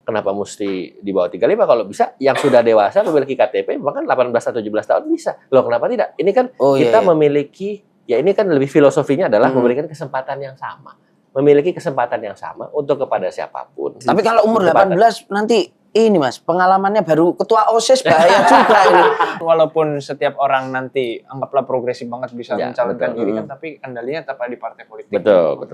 Kenapa mesti di bawah 35? Kalau bisa yang sudah dewasa memiliki KTP bahkan 18 atau 17 tahun bisa. Loh kenapa tidak? Ini kan kita memiliki, ya ini kan lebih filosofinya adalah memberikan kesempatan yang sama. Memiliki kesempatan yang sama untuk kepada siapapun. Tapi kalau umur 18 nanti ini Mas, pengalamannya baru ketua OSIS bahaya juga ini. Walaupun setiap orang nanti anggaplah progresif banget bisa mencalonkan diri kan, tapi kendalinya tetap ada di partai politik. Betul.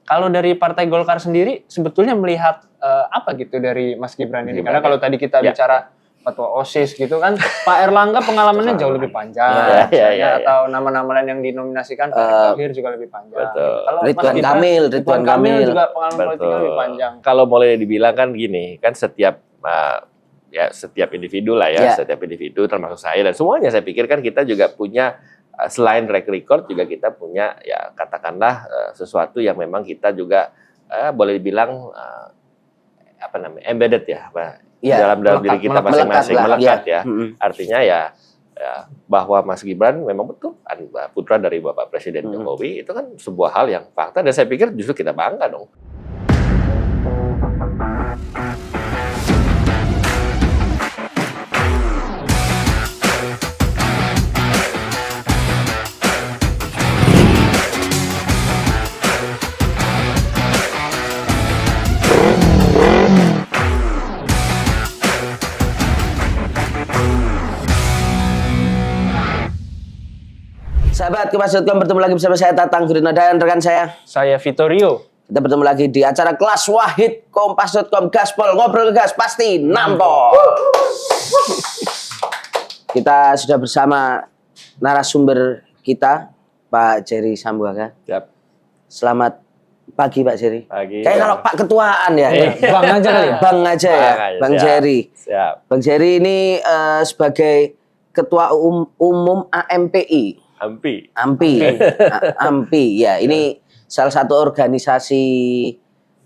Kalau dari Partai Golkar sendiri sebetulnya melihat apa gitu dari Mas Gibran ini? Karena kalau tadi kita bicara ketua OSIS gitu kan, Pak Erlangga pengalamannya jauh lebih panjang. Atau nama-nama lain yang dinominasikan Pak Erick Thohir juga lebih panjang. Kalau Ridwan Kamil juga pengalaman politiknya lebih panjang. Kalau boleh dibilang kan gini, kan setiap individu lah ya, setiap individu termasuk saya dan semuanya saya pikir kan kita juga punya selain track record juga kita punya ya katakanlah sesuatu yang memang kita juga boleh dibilang embedded ya, dalam diri kita masing-masing melekat ya. Artinya ya bahwa Mas Gibran memang betul putra dari Bapak Presiden Jokowi itu kan sebuah hal yang fakta dan saya pikir justru kita bangga dong. Sahabat Kompas.com, bertemu lagi bersama saya Tatang Guritno dan rekan saya Vittorio. Kita bertemu lagi di acara Kelas Wahid Kompas.com, Gaspol, ngobrol gas pasti nampol. Kita sudah bersama narasumber kita Pak Jerry Sambuaga. Selamat pagi Pak Jerry. Pagi. Kayak kalau Pak Ketuaan ya. Bang aja kali ya. Bang aja ya. Bang Jerry. Siap. Bang Jerry ini sebagai Ketua Umum AMPI. AMPI ya, ini salah satu organisasi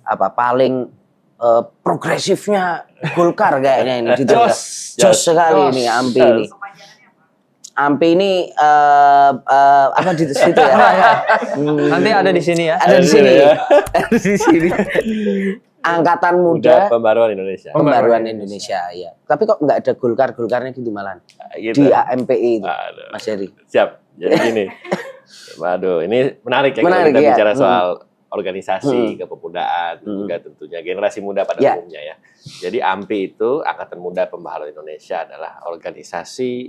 paling progresifnya Golkar kayaknya ini. Jos sekali ini AMPI ini. AMPI ini apa di situ ya? Nanti ada di sini ya. Ada di sini. Ada di sini. Angkatan Muda Pembaruan Indonesia. Pembaruan Indonesia ya. Tapi kok nggak ada Golkarnya gitu malahan. Gitu. Di AMPI itu. Mas Jerry. Siap. Jadi gini. Waduh, ini menarik ya kalau kita bicara soal organisasi kepemudaan juga tentunya generasi muda pada umumnya ya. Jadi AMPI itu Angkatan Muda Pembaharuan Indonesia adalah organisasi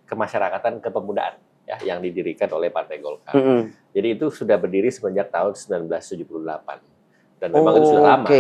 kemasyarakatan kepemudaan ya yang didirikan oleh Partai Golkar. Jadi itu sudah berdiri semenjak tahun 1978. Dan memang itu sudah lama.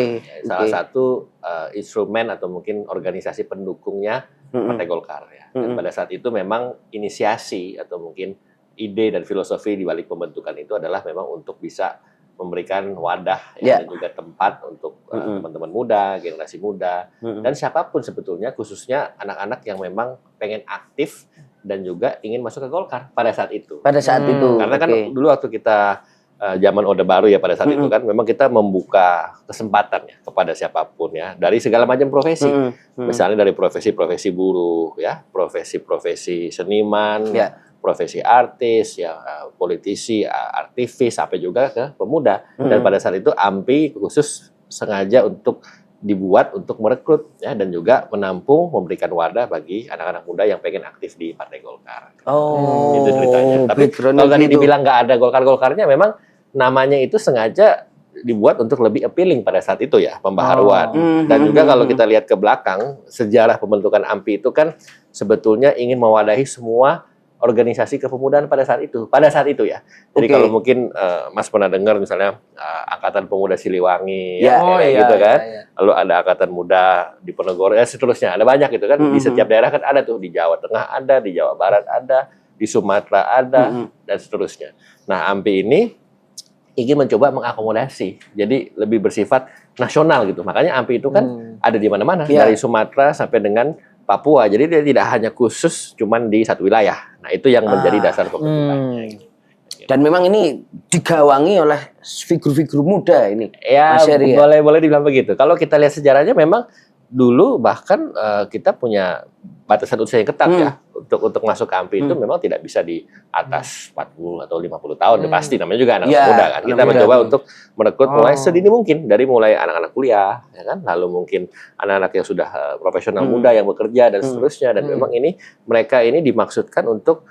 Salah satu instrumen atau mungkin organisasi pendukungnya Partai Golkar ya. Dan pada saat itu memang inisiasi atau mungkin ide dan filosofi di balik pembentukan itu adalah memang untuk bisa memberikan wadah dan juga tempat untuk teman-teman muda, generasi muda dan siapapun sebetulnya, khususnya anak-anak yang memang pengen aktif dan juga ingin masuk ke Golkar pada saat itu. Karena kan dulu waktu kita zaman Orde Baru ya pada saat itu kan memang kita membuka kesempatan ya kepada siapapun ya dari segala macam profesi. Misalnya dari profesi-profesi buruh ya, profesi-profesi seniman, profesi artis ya, politisi, aktivis sampai juga ke pemuda. Dan pada saat itu AMPI khusus sengaja untuk dibuat untuk merekrut ya dan juga menampung, memberikan wadah bagi anak-anak muda yang pengen aktif di Partai Golkar. Itu ceritanya. Tapi kalau tadi dibilang nggak ada Golkar-Golkarnya, memang namanya itu sengaja dibuat untuk lebih appealing pada saat itu ya, pembaharuan. Dan juga kalau kita lihat ke belakang, sejarah pembentukan AMPI itu kan sebetulnya ingin mewadahi semua organisasi kepemudaan pada saat itu ya. Jadi kalau mungkin Mas pernah dengar misalnya Angkatan Pemuda Siliwangi gitu kan. Lalu ada Angkatan Muda di Ponorogo seterusnya. Ada banyak gitu kan. Di setiap daerah kan ada tuh, di Jawa Tengah ada, di Jawa Barat ada, di Sumatera ada dan seterusnya. Nah, AMPI ini ingin mencoba mengakomodasi. Jadi lebih bersifat nasional gitu. Makanya AMPI itu kan ada di mana-mana dari Sumatera sampai dengan Papua. Jadi dia tidak hanya khusus cuman di satu wilayah. Nah, itu yang menjadi dasar pembentukannya. Dan memang ini digawangi oleh figur-figur muda ini. Ya, boleh dibilang begitu. Kalau kita lihat sejarahnya memang dulu bahkan kita punya batasan usia yang ketat ya untuk masuk ke AMPI itu memang tidak bisa di atas 40 atau 50 tahun pasti, namanya juga anak muda kan. Kita mencoba untuk merekrut mulai sedini mungkin, dari mulai anak-anak kuliah ya kan, lalu mungkin anak-anak yang sudah profesional muda yang bekerja dan seterusnya, dan memang ini mereka ini dimaksudkan untuk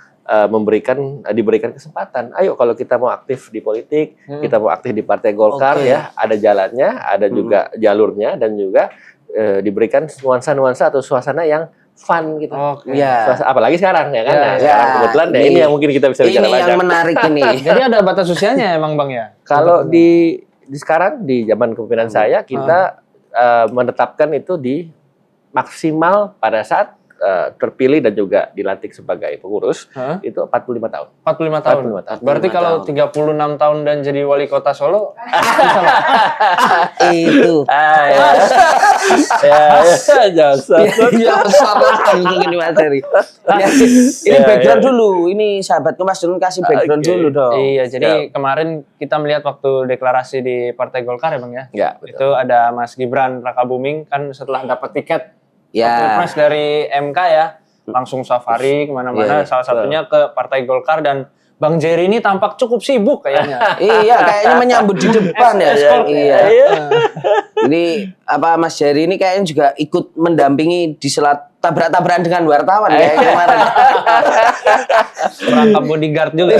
diberikan kesempatan. Ayo kalau kita mau aktif di politik, kita mau aktif di Partai Golkar ya, ada jalannya, ada juga jalurnya, dan juga diberikan nuansa-nuansa atau suasana yang fun gitu. Apalagi sekarang ya kan. Nah, sekarang kebetulan ini yang mungkin kita bisa bicara banyak. Ini yang menarik ini. Jadi ada batas usianya emang Bang ya? Kalau di sekarang di zaman kepemimpinan saya, kita menetapkan itu di maksimal pada saat terpilih dan juga dilantik sebagai pengurus itu 45 tahun. 45 tahun. 45 tahun. Berarti kalau 36 tahun dan jadi wali kota Solo bisa lah. Itu. Jasa. Ya, salah ini materi. Ini background dulu. Ini sahabat Mas Dun kasih background dulu dong. Iya, jadi kemarin kita melihat waktu deklarasi di Partai Golkar ya Bang ya. Ya, betul. Itu ada Mas Gibran Rakabuming kan setelah dapat tiket Pilpres dari MK ya, langsung safari kemana-mana, salah satunya ke Partai Golkar, dan Bang Jerry ini tampak cukup sibuk kayaknya. Iya, kayaknya menyambut di depan ya. Iya. Ini Mas Jerry ini kayaknya juga ikut mendampingi di selat tabrak-tabrakan dengan wartawan kayak kemarin. Perangkap bodyguard juga.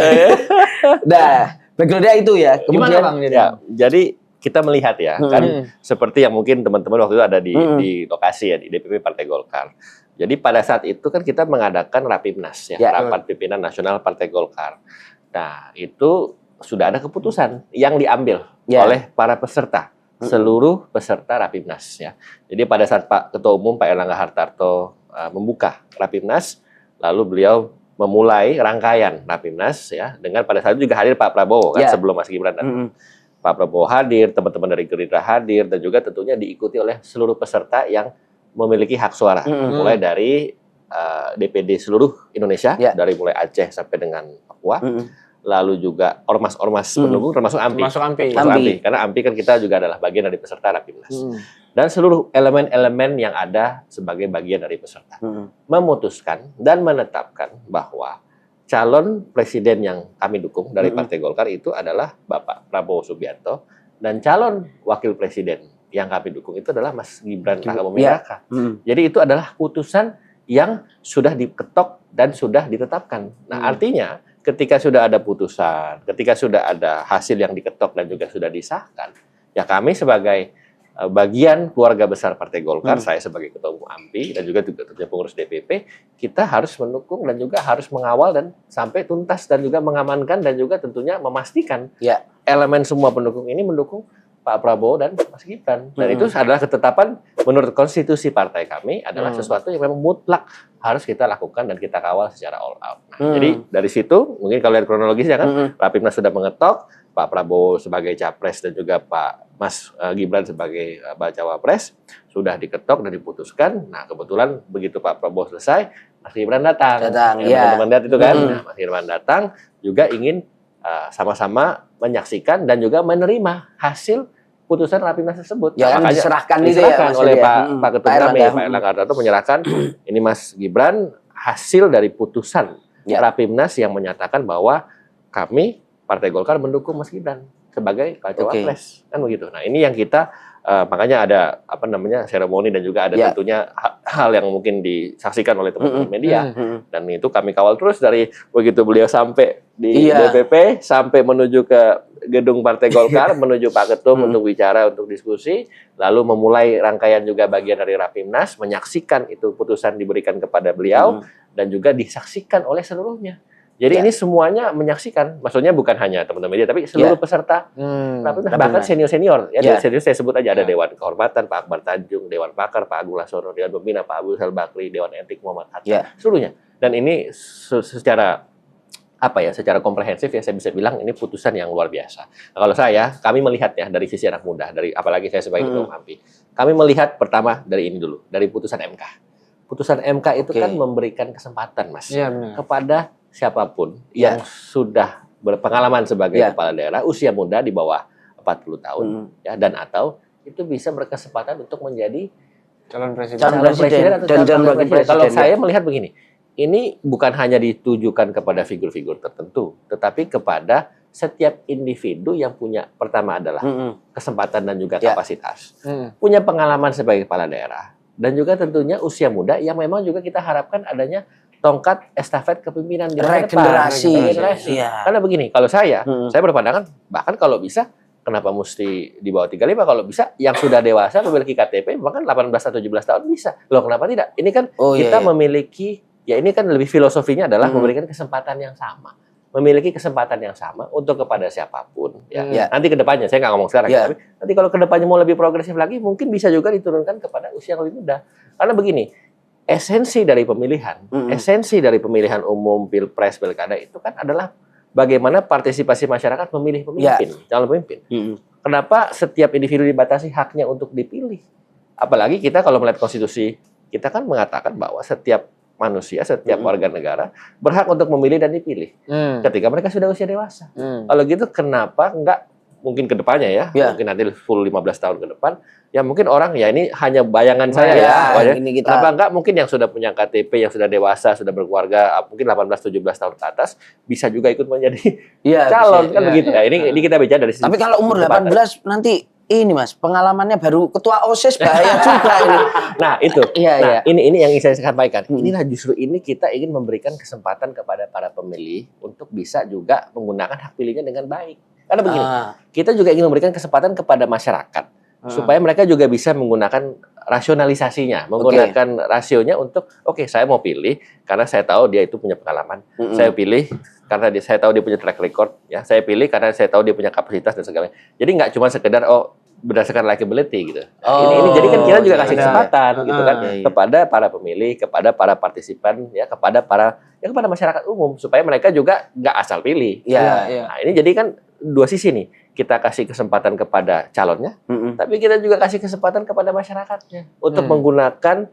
Nah, background-nya itu ya. Kemudian, gimana Bang Jerry? Ya, jadi kita melihat ya, kan seperti yang mungkin teman-teman waktu itu ada di lokasi ya, di DPP Partai Golkar. Jadi pada saat itu kan kita mengadakan Rapimnas ya, Rapat Pimpinan Nasional Partai Golkar. Nah, itu sudah ada keputusan yang diambil oleh para peserta, seluruh peserta Rapimnas ya. Jadi pada saat Pak Ketua Umum Pak Erlangga Hartarto membuka Rapimnas, lalu beliau memulai rangkaian Rapimnas ya, dengan pada saat itu juga hadir Pak Prabowo kan, sebelum Mas Gibran datang. Pak Prabowo hadir, teman-teman dari Gerindra hadir, dan juga tentunya diikuti oleh seluruh peserta yang memiliki hak suara, mulai dari DPD seluruh Indonesia, dari mulai Aceh sampai dengan Papua, lalu juga ormas-ormas pendukung termasuk AMPI. Termasuk AMPI. Karena AMPI kan kita juga adalah bagian dari peserta Rapimnas. Dan seluruh elemen-elemen yang ada sebagai bagian dari peserta memutuskan dan menetapkan bahwa calon presiden yang kami dukung dari Partai Golkar itu adalah Bapak Prabowo Subianto, dan calon wakil presiden yang kami dukung itu adalah Mas Gibran Rakabuming Raka. Jadi itu adalah putusan yang sudah diketok dan sudah ditetapkan. Nah, artinya ketika sudah ada putusan, ketika sudah ada hasil yang diketok dan juga sudah disahkan, ya kami sebagai bagian keluarga besar Partai Golkar, saya sebagai Ketua Umum AMPI dan juga pengurus DPP, kita harus mendukung dan juga harus mengawal dan sampai tuntas, dan juga mengamankan dan juga tentunya memastikan elemen semua pendukung ini mendukung Pak Prabowo dan Mas Gibran. Dan itu adalah ketetapan menurut konstitusi partai kami, adalah sesuatu yang memang mutlak harus kita lakukan dan kita kawal secara all out. Nah, jadi dari situ mungkin kalau lihat kronologisnya kan, Rapimnas sudah mengetok, Pak Prabowo sebagai capres dan juga Pak Mas Gibran sebagai bacawa pres sudah diketok dan diputuskan. Nah, kebetulan begitu Pak Prabowo selesai, Mas Gibran datang. Teman-teman lihat itu kan. Nah, Mas Gibran datang juga ingin sama-sama menyaksikan dan juga menerima hasil putusan Rapimnas tersebut. Ya, nah, diserahkan oleh Pak Ketua kami, Pak Erlangga Hartarto, menyerahkan ini Mas Gibran hasil dari putusan Rapimnas yang menyatakan bahwa kami Partai Golkar mendukung Mas Gibran sebagai bacawa pres, kan begitu. Nah, ini yang kita makanya ada seremoni dan juga ada tentunya hal yang mungkin disaksikan oleh teman-teman media, dan itu kami kawal terus dari begitu beliau sampai di DPP sampai menuju ke gedung Partai Golkar, menuju Pak Ketum untuk bicara, untuk diskusi, lalu memulai rangkaian juga bagian dari Rapimnas, menyaksikan itu putusan diberikan kepada beliau dan juga disaksikan oleh seluruhnya. Jadi ini semuanya menyaksikan, maksudnya bukan hanya teman-teman media, tapi seluruh peserta, bahkan senior-senior. Senior saya sebut aja, ada Dewan Kehormatan, Pak Akbar Tanjung, Dewan Pakar, Pak Agung Laksono, Dewan Pembina, Pak Abu Rizal Bakri, Dewan Etik Muhammad Hatta, seluruhnya. Dan ini secara secara komprehensif ya saya bisa bilang ini putusan yang luar biasa. Nah, kalau kami melihat ya dari sisi anak muda, dari apalagi saya sebagai Ketua Umum AMPI, kami melihat pertama dari ini dulu, dari putusan MK. Putusan MK itu kan memberikan kesempatan, Mas, kepada siapapun yang sudah berpengalaman sebagai kepala daerah, usia muda di bawah 40 tahun, ya, dan atau itu bisa berkesempatan untuk menjadi calon presiden. Calon presiden atau dan calon wakil presiden. Kalau ya. saya melihat begini, ini bukan hanya ditujukan kepada figur-figur tertentu, tetapi kepada setiap individu yang punya, pertama adalah kesempatan dan juga Ya. kapasitas, punya pengalaman sebagai kepala daerah, dan juga tentunya usia muda yang memang juga kita harapkan adanya tongkat estafet kepemimpinan di masa depan. Regenerasi. Iya. Karena begini, kalau saya berpandangan bahkan kalau bisa kenapa mesti di bawah 35, kalau bisa yang sudah dewasa memiliki KTP bahkan 18 atau 17 tahun bisa. Loh kenapa tidak? Ini kan kita memiliki, ya ini kan lebih filosofinya adalah memberikan kesempatan yang sama. Memiliki kesempatan yang sama untuk kepada siapapun. Ya. Nanti ke depannya, saya nggak ngomong sekarang. Tapi nanti kalau ke depannya mau lebih progresif lagi, mungkin bisa juga diturunkan kepada usia yang lebih muda. Karena begini, esensi dari pemilihan umum, pilpres, pilkada itu kan adalah bagaimana partisipasi masyarakat memilih pemimpin, calon pemimpin. Kenapa setiap individu dibatasi haknya untuk dipilih? Apalagi kita kalau melihat konstitusi, kita kan mengatakan bahwa setiap manusia, setiap warga negara berhak untuk memilih dan dipilih ketika mereka sudah usia dewasa. Kalau gitu kenapa enggak mungkin ke depannya mungkin nanti full 15 tahun ke depan, ya mungkin orang, ya ini hanya bayangan saya kenapa enggak mungkin yang sudah punya KTP, yang sudah dewasa, sudah berkeluarga, mungkin 18-17 tahun ke atas, bisa juga ikut menjadi calon, kan begitu. Ini kita bicara dari sisi. Tapi kalau umur 18 nanti ini Mas, pengalamannya baru ketua OSIS bahaya juga ini. Nah, itu. Iya. Ini yang ingin saya sampaikan. Inilah justru ini kita ingin memberikan kesempatan kepada para pemilih untuk bisa juga menggunakan hak pilihnya dengan baik. Karena begini, kita juga ingin memberikan kesempatan kepada masyarakat supaya mereka juga bisa menggunakan rasionalisasinya, menggunakan rasionya untuk saya mau pilih karena saya tahu dia itu punya pengalaman. Saya pilih karena saya tahu dia punya track record, ya. Saya pilih karena saya tahu dia punya kapasitas dan segalanya. Jadi nggak cuma sekedar berdasarkan likability gitu. Ini jadi kan kita juga kasih kesempatan gitu kan kepada para pemilih, kepada para partisipan, ya kepada masyarakat umum supaya mereka juga nggak asal pilih. Nah, ini jadi kan dua sisi nih. Kita kasih kesempatan kepada calonnya, tapi kita juga kasih kesempatan kepada masyarakatnya untuk menggunakan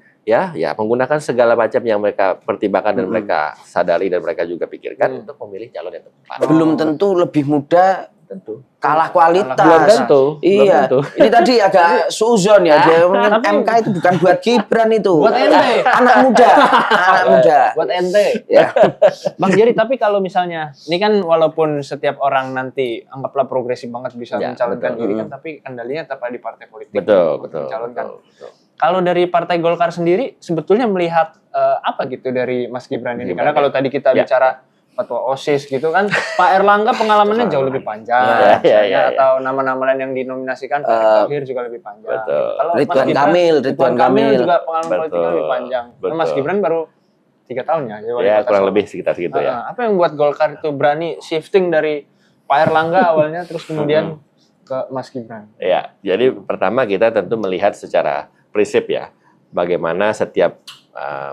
menggunakan segala macam yang mereka pertimbangkan dan mereka sadari dan mereka juga pikirkan untuk memilih calon yang tepat. Belum tentu lebih muda, tentu kalah kualitas. Belum tentu. Iya. Belum tentu. Ini tadi agak suzon ya. Dia MK itu bukan buat Gibran itu. Buat ente. Anak muda. Buat ente. Ya. Bang Jerry, tapi kalau misalnya ini kan walaupun setiap orang nanti anggaplah progresif banget bisa mencalonkan diri kan, tapi kendalinya tetap ada di partai politik. Betul. Mencalonkan. Kalau dari Partai Golkar sendiri sebetulnya melihat apa gitu dari Mas Gibran ini? Karena kalau tadi kita bicara ketua OSIS gitu kan, Pak Erlangga pengalamannya jauh lebih panjang, atau nama-nama lain yang dinominasikan, Pak Thohir juga lebih panjang. Kalau Ridwan Kamil juga pengalaman politiknya lebih panjang. Mas Gibran baru 3 tahun ya. Ya kurang lebih sekitar segitu ya. Apa yang membuat Golkar itu berani shifting dari Pak Erlangga awalnya terus kemudian ke Mas Gibran? Ya, jadi pertama kita tentu melihat secara prinsip ya, bagaimana setiap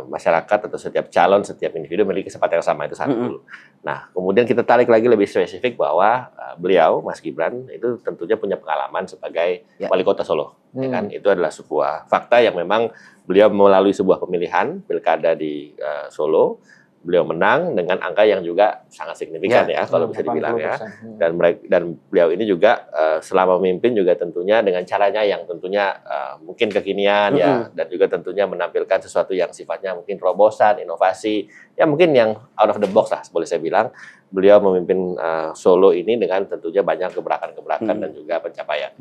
masyarakat atau setiap calon, setiap individu memiliki kesempatan yang sama, itu satu dulu. Nah, kemudian kita tarik lagi lebih spesifik bahwa beliau, Mas Gibran, itu tentunya punya pengalaman sebagai wali kota Solo. Ya kan? Itu adalah sebuah fakta yang memang beliau melalui sebuah pemilihan pilkada di Solo, beliau menang dengan angka yang juga sangat signifikan kalau bisa dibilang ya. Dan beliau ini juga selama memimpin juga tentunya dengan caranya yang tentunya mungkin kekinian dan juga tentunya menampilkan sesuatu yang sifatnya mungkin terobosan, inovasi, ya mungkin yang out of the box lah boleh saya bilang. Beliau memimpin Solo ini dengan tentunya banyak gebrakan-gebrakan dan juga pencapaian.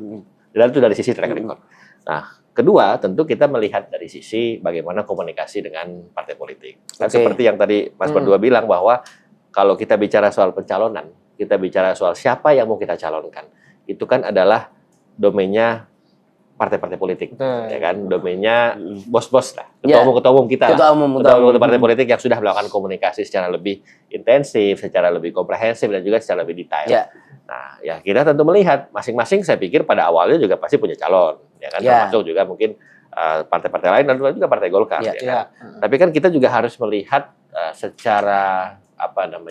Dan itu dari sisi track record. Nah, kedua, tentu kita melihat dari sisi bagaimana komunikasi dengan partai politik. Kan seperti yang tadi Mas Berdua bilang bahwa kalau kita bicara soal pencalonan, kita bicara soal siapa yang mau kita calonkan, itu kan adalah domainnya partai-partai politik, ya kan? Domainnya bos-bos lah, ketua umum kita lah, ketua umum partai politik yang sudah melakukan komunikasi secara lebih intensif, secara lebih komprehensif dan juga secara lebih detail. Nah, ya kita tentu melihat masing-masing, saya pikir pada awalnya juga pasti punya calon, ya kan, termasuk juga mungkin partai-partai lain dan juga partai Golkar, ya kan. Tapi kan kita juga harus melihat secara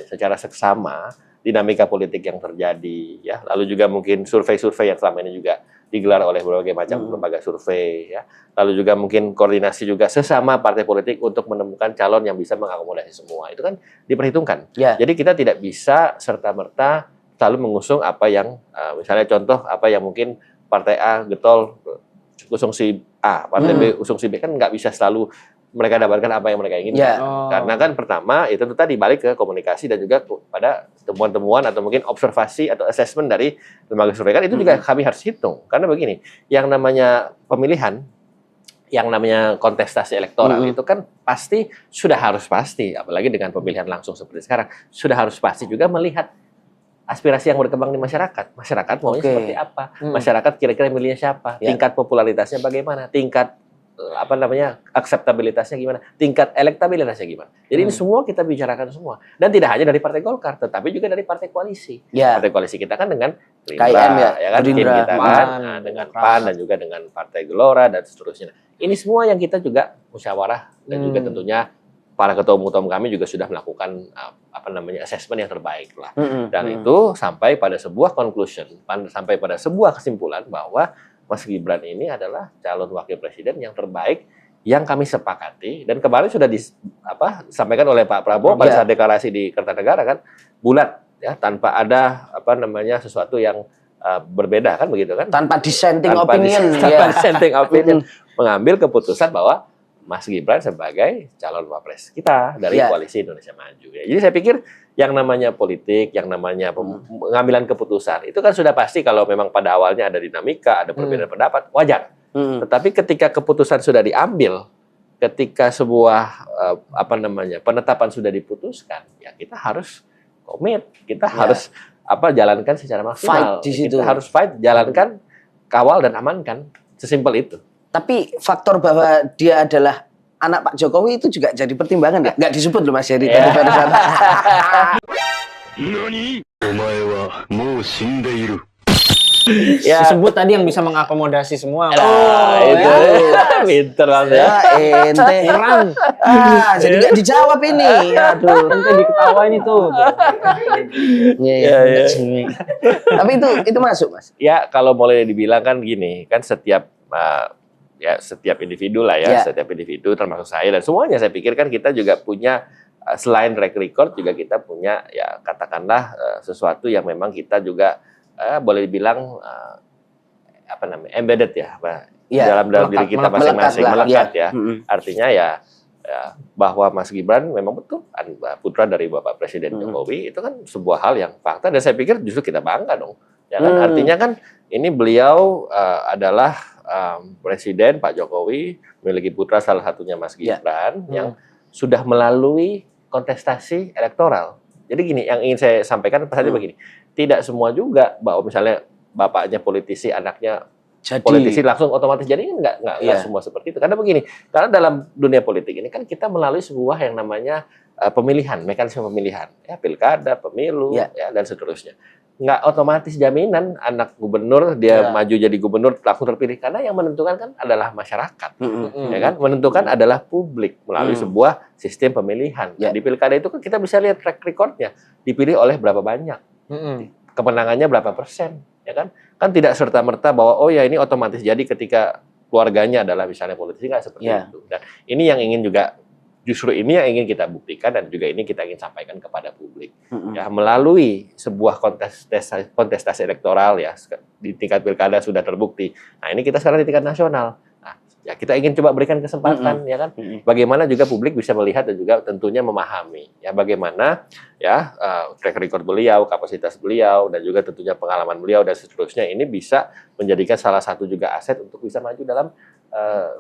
secara seksama dinamika politik yang terjadi, ya. Lalu juga mungkin survei-survei yang selama ini juga digelar oleh berbagai macam lembaga survei, ya. Lalu juga mungkin koordinasi juga sesama partai politik untuk menemukan calon yang bisa mengakomodasi semua. Itu kan diperhitungkan. Jadi kita tidak bisa serta-merta selalu mengusung apa yang misalnya contoh apa yang mungkin partai A getol usung si A, partai B usung si B, kan nggak bisa selalu mereka dapatkan apa yang mereka inginkan. Karena kan pertama itu tadi balik ke komunikasi dan juga pada temuan-temuan atau mungkin observasi atau assessment dari lembaga survei, kan itu juga kami harus hitung. Karena begini, yang namanya pemilihan, yang namanya kontestasi elektoral itu kan sudah harus pasti, apalagi dengan pemilihan langsung seperti sekarang, sudah harus pasti juga melihat aspirasi yang berkembang di masyarakat. Masyarakat maunya seperti apa? Masyarakat kira-kira milihnya siapa? Tingkat popularitasnya bagaimana? Tingkat akseptabilitasnya gimana? Tingkat elektabilitasnya gimana? Jadi ini semua kita bicarakan semua. Dan tidak hanya dari Partai Golkar, tetapi juga dari partai koalisi. Partai koalisi kita kan dengan Gerindra, ya kan? Tim kita kan, dengan PAN dan juga dengan Partai Gelora dan seterusnya. Ini semua yang kita juga musyawarah dan juga tentunya para ketua umum kami juga sudah melakukan assessment yang terbaik lah. Dan itu sampai pada sebuah conclusion, sampai pada sebuah kesimpulan bahwa Mas Gibran ini adalah calon wakil presiden yang terbaik yang kami sepakati, dan kemarin sudah disampaikan oleh Pak Prabowo pada saat deklarasi di Kertanegara kan, bulat ya, tanpa ada sesuatu yang berbeda kan begitu kan, tanpa dissenting opinion, dissenting opinion, mengambil keputusan bahwa Mas Gibran sebagai calon wapres kita dari Koalisi Indonesia Maju. Ya. Jadi saya pikir yang namanya politik, yang namanya pengambilan keputusan, itu kan sudah pasti kalau memang pada awalnya ada dinamika, ada perbedaan pendapat, wajar. Tetapi ketika keputusan sudah diambil, ketika sebuah penetapan sudah diputuskan, ya kita harus komit, kita harus jalankan secara maksimal. Kita harus fight, jalankan, kawal dan amankan, sesimpel itu. Tapi faktor bahwa dia adalah anak Pak Jokowi itu juga jadi pertimbangan ya? Nggak disebut loh Mas Heri tadi barusan. Ya. Disebut tadi yang bisa mengakomodasi semua. Itu pinter banget ya. Ente kurang. Jadi nggak dijawab ini. Aduh, ente diketawain itu. Iya. Tapi itu masuk, Mas. Ya, kalau boleh dibilang kan gini, kan setiap individu lah ya, setiap individu termasuk saya dan semuanya, saya pikir kan kita juga punya selain track record juga kita punya ya katakanlah sesuatu yang memang kita juga boleh dibilang embedded ya, dalam diri kita masing-masing, melekat ya. Artinya ya bahwa Mas Gibran memang betul putra dari Bapak Presiden Jokowi, itu kan sebuah hal yang fakta, dan saya pikir justru kita bangga dong. Ya kan? Artinya kan ini beliau adalah Presiden Pak Jokowi memiliki putra salah satunya Mas Gibran yang sudah melalui kontestasi elektoral. Jadi gini, yang ingin saya sampaikan pesannya begini, tidak semua juga bahwa misalnya bapaknya politisi, anaknya politisi langsung otomatis jadi, nggak semua seperti itu. Karena begini, karena dalam dunia politik ini kan kita melalui sebuah yang namanya pemilihan, mekanisme pemilihan, ya pilkada, pemilu, ya dan seterusnya. Nggak otomatis jaminan anak gubernur dia maju jadi gubernur langsung terpilih, karena yang menentukan kan adalah masyarakat, ya kan, menentukan adalah publik melalui sebuah sistem pemilihan. Di pilkada itu kan kita bisa lihat track recordnya, dipilih oleh berapa banyak, kemenangannya berapa persen, ya kan tidak serta merta bahwa oh ya ini otomatis jadi ketika keluarganya adalah misalnya politisi, nggak seperti itu. Dan ini yang ingin juga, justru ini yang ingin kita buktikan dan juga ini kita ingin sampaikan kepada publik. Ya, melalui sebuah kontestasi elektoral ya di tingkat pilkada sudah terbukti. Nah, ini kita sekarang di tingkat nasional. Nah, ya kita ingin coba berikan kesempatan ya kan. Bagaimana juga publik bisa melihat dan juga tentunya memahami ya bagaimana ya track record beliau, kapasitas beliau dan juga tentunya pengalaman beliau dan seterusnya ini bisa menjadikan salah satu juga aset untuk bisa maju dalam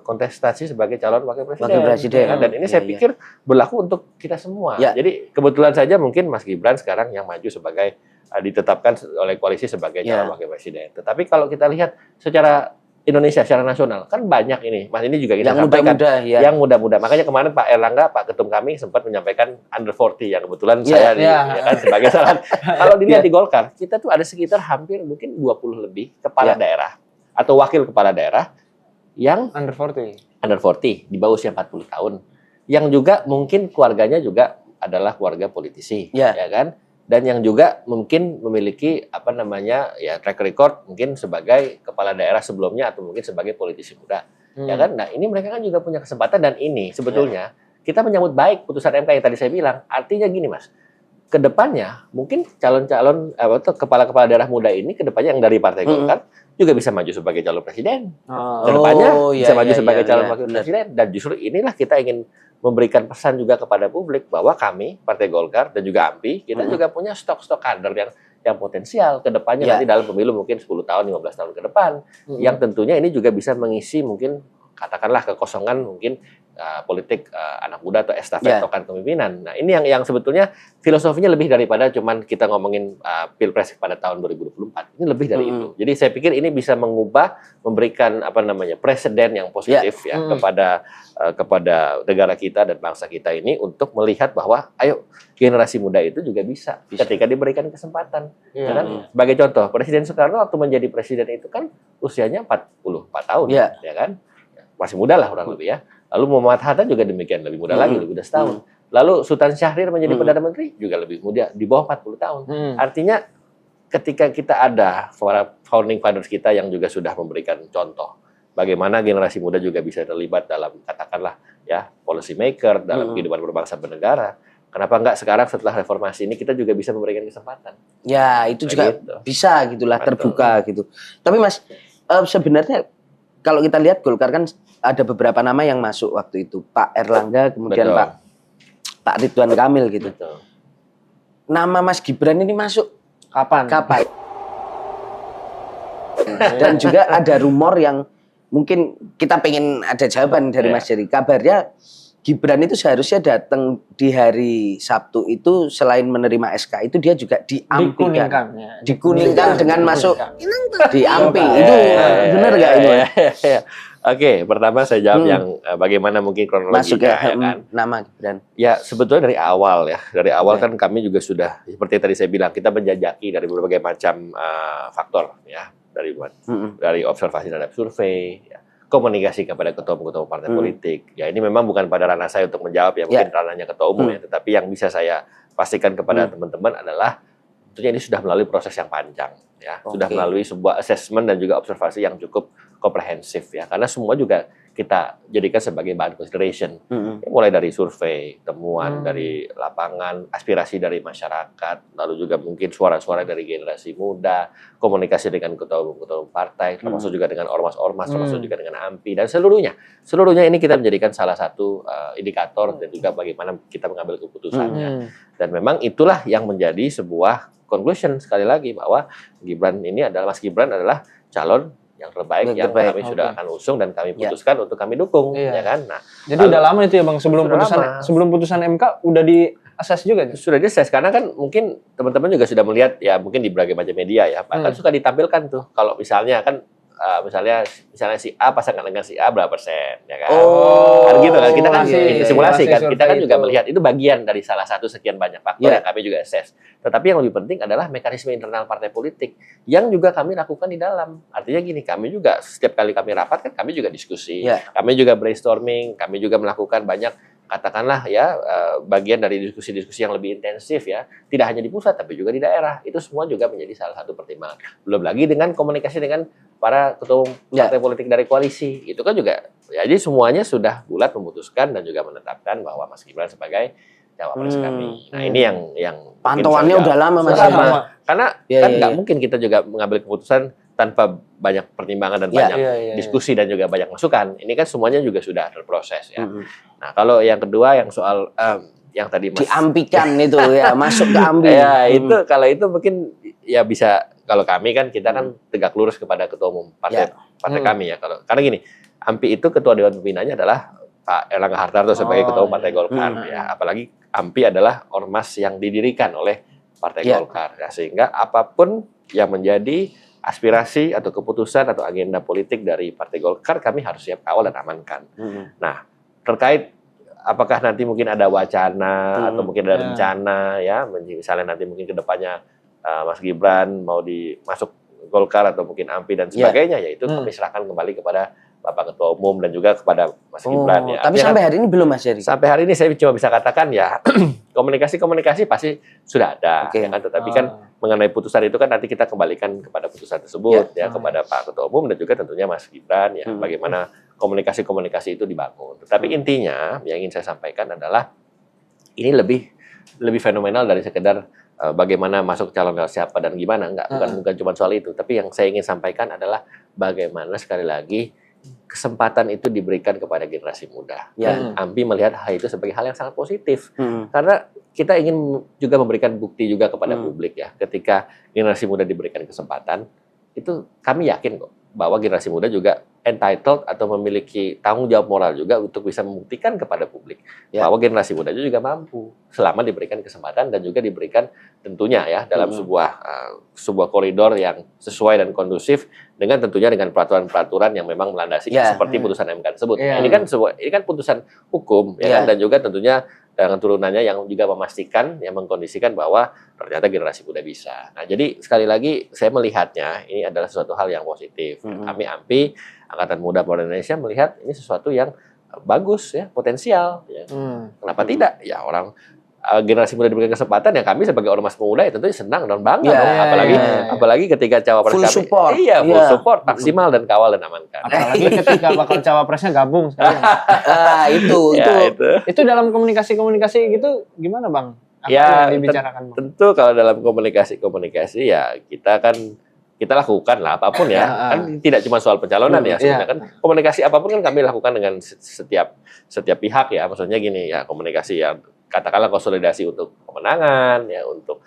kontestasi sebagai calon wakil presiden. Dan ini saya pikir berlaku untuk kita semua. Jadi kebetulan saja mungkin Mas Gibran sekarang yang maju sebagai ditetapkan oleh koalisi sebagai calon wakil presiden. Tetapi kalau kita lihat secara Indonesia, secara nasional kan banyak ini. Mas ini juga kita sampaikan yang muda-muda. Makanya kemarin Pak Erlangga, Pak Ketum kami sempat menyampaikan under 40 yang kebetulan saya ya kan sebagai salah. Kalau dilihat di Golkar, kita tuh ada sekitar hampir mungkin 20 lebih kepala daerah atau wakil kepala daerah yang under 40 di bawah usia 40 tahun, yang juga mungkin keluarganya juga adalah keluarga politisi, ya kan, dan yang juga mungkin memiliki track record mungkin sebagai kepala daerah sebelumnya atau mungkin sebagai politisi muda, ya kan. Nah ini mereka kan juga punya kesempatan, dan ini sebetulnya kita menyambut baik putusan MK yang tadi saya bilang. Artinya gini Mas, kedepannya mungkin calon-calon kepala-kepala daerah muda ini kedepannya yang dari Partai Golkar juga bisa maju sebagai calon presiden. Kedepannya bisa maju sebagai calon wakil presiden. Dan justru inilah kita ingin memberikan pesan juga kepada publik bahwa kami Partai Golkar dan juga AMPI kita juga punya stok-stok kader yang potensial kedepannya nanti dalam pemilu mungkin 10 tahun, 15 tahun ke depan. Yang tentunya ini juga bisa mengisi mungkin katakanlah kekosongan mungkin politik anak muda atau estafet tokan kepemimpinan. Nah, ini yang sebetulnya filosofinya lebih daripada cuman kita ngomongin Pilpres pada tahun 2024. Ini lebih dari itu. Jadi saya pikir ini bisa memberikan presiden yang positif kepada negara kita dan bangsa kita ini untuk melihat bahwa ayo generasi muda itu juga bisa. Ketika diberikan kesempatan. Kan? Sebagai contoh, Presiden Soekarno waktu menjadi presiden itu kan usianya 44 tahun, ya kan? Masih muda lah kurang lebih ya. Lalu Muhammad Hatta juga demikian, lebih muda lagi, lebih muda setahun. Lalu Sultan Syahrir menjadi Perdana Menteri juga lebih muda, di bawah 40 tahun. Artinya ketika kita ada founding fathers kita yang juga sudah memberikan contoh bagaimana generasi muda juga bisa terlibat dalam katakanlah ya policy maker dalam kehidupan berbangsa bernegara. Kenapa enggak sekarang setelah reformasi ini kita juga bisa memberikan kesempatan? Ya, itu juga bisa gitulah, terbuka gitu. Tapi Mas, sebenarnya kalau kita lihat Golkar kan ada beberapa nama yang masuk waktu itu, Pak Erlangga, kemudian Pak Ridwan Kamil gitu. Nama Mas Gibran ini masuk kapan? Dan juga ada rumor yang mungkin kita pengen ada jawaban dari Mas Jerry. Kabarnya Gibran itu seharusnya datang di hari Sabtu itu selain menerima SK itu dia juga dikuningkan dengan masuk di AMPI. Itu benar nggak itu? Oke, pertama saya jawab yang bagaimana mungkin kronologinya ya kan. Nama Gibran. Ya sebetulnya dari awal kan kami juga sudah seperti tadi saya bilang kita menjajaki dari berbagai macam faktor ya dari observasi terhadap survei, komunikasi kepada ketua-ketua partai politik. Ya ini memang bukan pada ranah saya untuk menjawab ya mungkin ranahnya ketua umum ya, tetapi yang bisa saya pastikan kepada teman-teman adalah tentunya ini sudah melalui proses yang panjang ya, sudah melalui sebuah assessment dan juga observasi yang cukup komprehensif ya, karena semua juga kita jadikan sebagai bahan consideration. Mulai dari survei, temuan dari lapangan, aspirasi dari masyarakat, lalu juga mungkin suara-suara dari generasi muda, komunikasi dengan ketua-ketua partai, termasuk juga dengan ormas-ormas, termasuk juga dengan AMPI dan seluruhnya. Seluruhnya ini kita menjadikan salah satu indikator dan juga bagaimana kita mengambil keputusannya. Dan memang itulah yang menjadi sebuah conclusion sekali lagi bahwa Mas Gibran adalah calon yang terbaik yang kami sudah akan usung dan kami putuskan untuk kami dukung, ya kan? Nah, jadi udah lama itu ya Bang, sebelum putusan MK udah di-assess juga? Sudah di-assess, karena kan mungkin teman-teman juga sudah melihat ya mungkin di berbagai macam media ya, bahkan suka ditampilkan tuh kalau misalnya kan misalnya si A pasangan dengan si A berapa persen, ya kan? Kan gitu kan, kita kan simulasi kan, kita kan juga melihat itu bagian dari salah satu sekian banyak faktor yang kami juga assess. Tetapi yang lebih penting adalah mekanisme internal partai politik yang juga kami lakukan di dalam. Artinya gini, kami juga setiap kali kami rapat kan kami juga diskusi, kami juga brainstorming, kami juga melakukan banyak katakanlah ya bagian dari diskusi-diskusi yang lebih intensif ya, tidak hanya di pusat tapi juga di daerah. Itu semua juga menjadi salah satu pertimbangan. Belum lagi dengan komunikasi dengan para ketua partai politik dari koalisi. Itu kan juga ya, jadi semuanya sudah bulat memutuskan dan juga menetapkan bahwa Mas Gibran sebagai cawapres kami. Nah, ini yang pantauannya udah lama Mas. Karena kan nggak mungkin kita juga mengambil keputusan tanpa banyak pertimbangan dan banyak diskusi dan juga banyak masukan. Ini kan semuanya juga sudah terproses ya. Nah, kalau yang kedua yang soal yang tadi Mas diampikan itu ya, masuk ke AMPI. Ya, itu kalau itu mungkin ya bisa, kalau kami kan kita kan tegak lurus kepada ketua umum partai kami ya. Karena gini, AMPI itu ketua dewan pembinanya adalah Pak Erlangga Hartarto sebagai ketua umum Partai Golkar ya. Apalagi AMPI adalah ormas yang didirikan oleh Partai Golkar ya, sehingga apapun yang menjadi aspirasi atau keputusan atau agenda politik dari Partai Golkar kami harus siap kawal dan amankan. Nah, terkait apakah nanti mungkin ada wacana atau mungkin ada rencana ya, misalnya nanti mungkin kedepannya Mas Gibran mau masuk Golkar atau mungkin AMPI dan sebagainya, ya itu kami serahkan kembali kepada Bapak Ketua Umum dan juga kepada Mas Gibran ya. Tapi sampai hari ini belum Mas Jerry? Sampai hari ini saya cuma bisa katakan ya komunikasi pasti sudah ada, ya kan? Tetapi kan mengenai putusan itu kan nanti kita kembalikan kepada putusan tersebut ya kepada Pak Ketua Umum dan juga tentunya Mas Gibran ya, bagaimana komunikasi itu dibangun. Tetapi intinya yang ingin saya sampaikan adalah ini lebih lebih fenomenal dari sekedar bagaimana masuk calon lewat siapa dan gimana, bukan cuma soal itu, tapi yang saya ingin sampaikan adalah bagaimana sekali lagi kesempatan itu diberikan kepada generasi muda. Dan AMPI melihat hal itu sebagai hal yang sangat positif. Karena kita ingin juga memberikan bukti juga kepada publik ya, ketika generasi muda diberikan kesempatan, itu kami yakin kok bahwa generasi muda juga entitled atau memiliki tanggung jawab moral juga untuk bisa membuktikan kepada publik bahwa generasi muda juga mampu selama diberikan kesempatan dan juga diberikan tentunya ya dalam sebuah koridor yang sesuai dan kondusif dengan tentunya dengan peraturan-peraturan yang memang melandasi seperti putusan MK tersebut. Ini kan putusan hukum ya kan? Dan juga tentunya dengan turunannya yang juga memastikan, yang mengkondisikan bahwa ternyata generasi muda bisa. Nah, jadi sekali lagi saya melihatnya ini adalah sesuatu hal yang positif. Kami AMPI, Angkatan Muda Pemuda Indonesia melihat ini sesuatu yang bagus ya, potensial. Ya. Kenapa tidak? Ya orang generasi muda diberikan kesempatan, ya kami sebagai ormas pemuda ya tentunya senang dan bangga dong. Apalagi ketika cawapres full kami support. full support, maksimal dan kawal dan amankan. Apalagi ketika bakal cawapresnya gabung sekalian. Itu dalam komunikasi gitu gimana Bang? Apa yang dibicarakan Bang? Tentu kalau dalam komunikasi ya kita lakukan lah apapun ya. Kan tidak cuma soal pencalonan ya sebenarnya kan komunikasi apapun kan kami lakukan dengan setiap pihak ya. Maksudnya gini ya, komunikasi yang katakanlah konsolidasi untuk kemenangan ya, untuk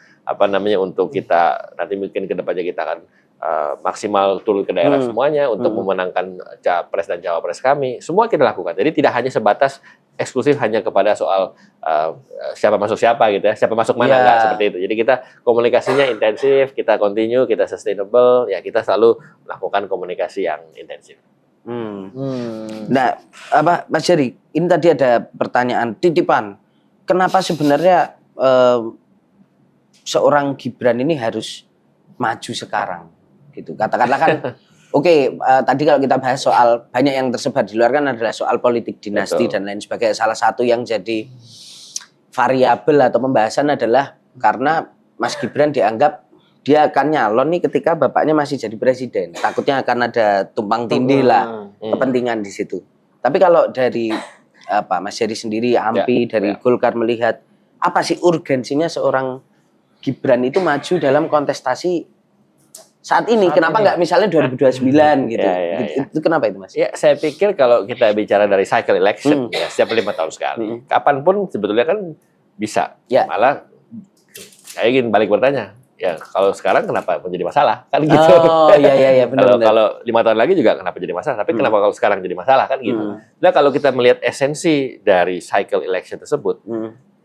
untuk kita nanti mungkin ke depannya kita akan maksimal turun ke daerah semuanya untuk memenangkan capres dan cawapres kami. Semua kita lakukan. Jadi tidak hanya sebatas eksklusif hanya kepada soal siapa masuk siapa gitu ya, siapa masuk mana enggak seperti itu. Jadi kita komunikasinya intensif, kita continue, kita sustainable, ya kita selalu melakukan komunikasi yang intensif. Nah, Mas Jerry, ini tadi ada pertanyaan titipan. Kenapa sebenarnya seorang Gibran ini harus maju sekarang? Gitu. Katakanlah kan, tadi kalau kita bahas soal banyak yang tersebar di luar kan adalah soal politik dinasti dan lain sebagainya. Salah satu yang jadi variabel atau pembahasan adalah karena Mas Gibran dianggap dia akan nyalon nih ketika bapaknya masih jadi presiden. Takutnya akan ada tumpang tindih lah kepentingan di situ. Tapi kalau dari Mas Jerry sendiri, AMPI dari Golkar melihat apa sih urgensinya seorang Gibran itu maju dalam kontestasi saat ini? Kenapa nggak misalnya 2029 gitu? Itu kenapa itu Mas? Ya, saya pikir kalau kita bicara dari cycle election ya setiap 5 tahun sekali, kapanpun sebetulnya kan bisa. Malah saya ingin balik bertanya. Ya kalau sekarang kenapa menjadi masalah kan gitu? Benar. Kalau 5 tahun lagi juga kenapa jadi masalah? Tapi kenapa kalau sekarang jadi masalah kan gitu? Nah kalau kita melihat esensi dari cycle election tersebut,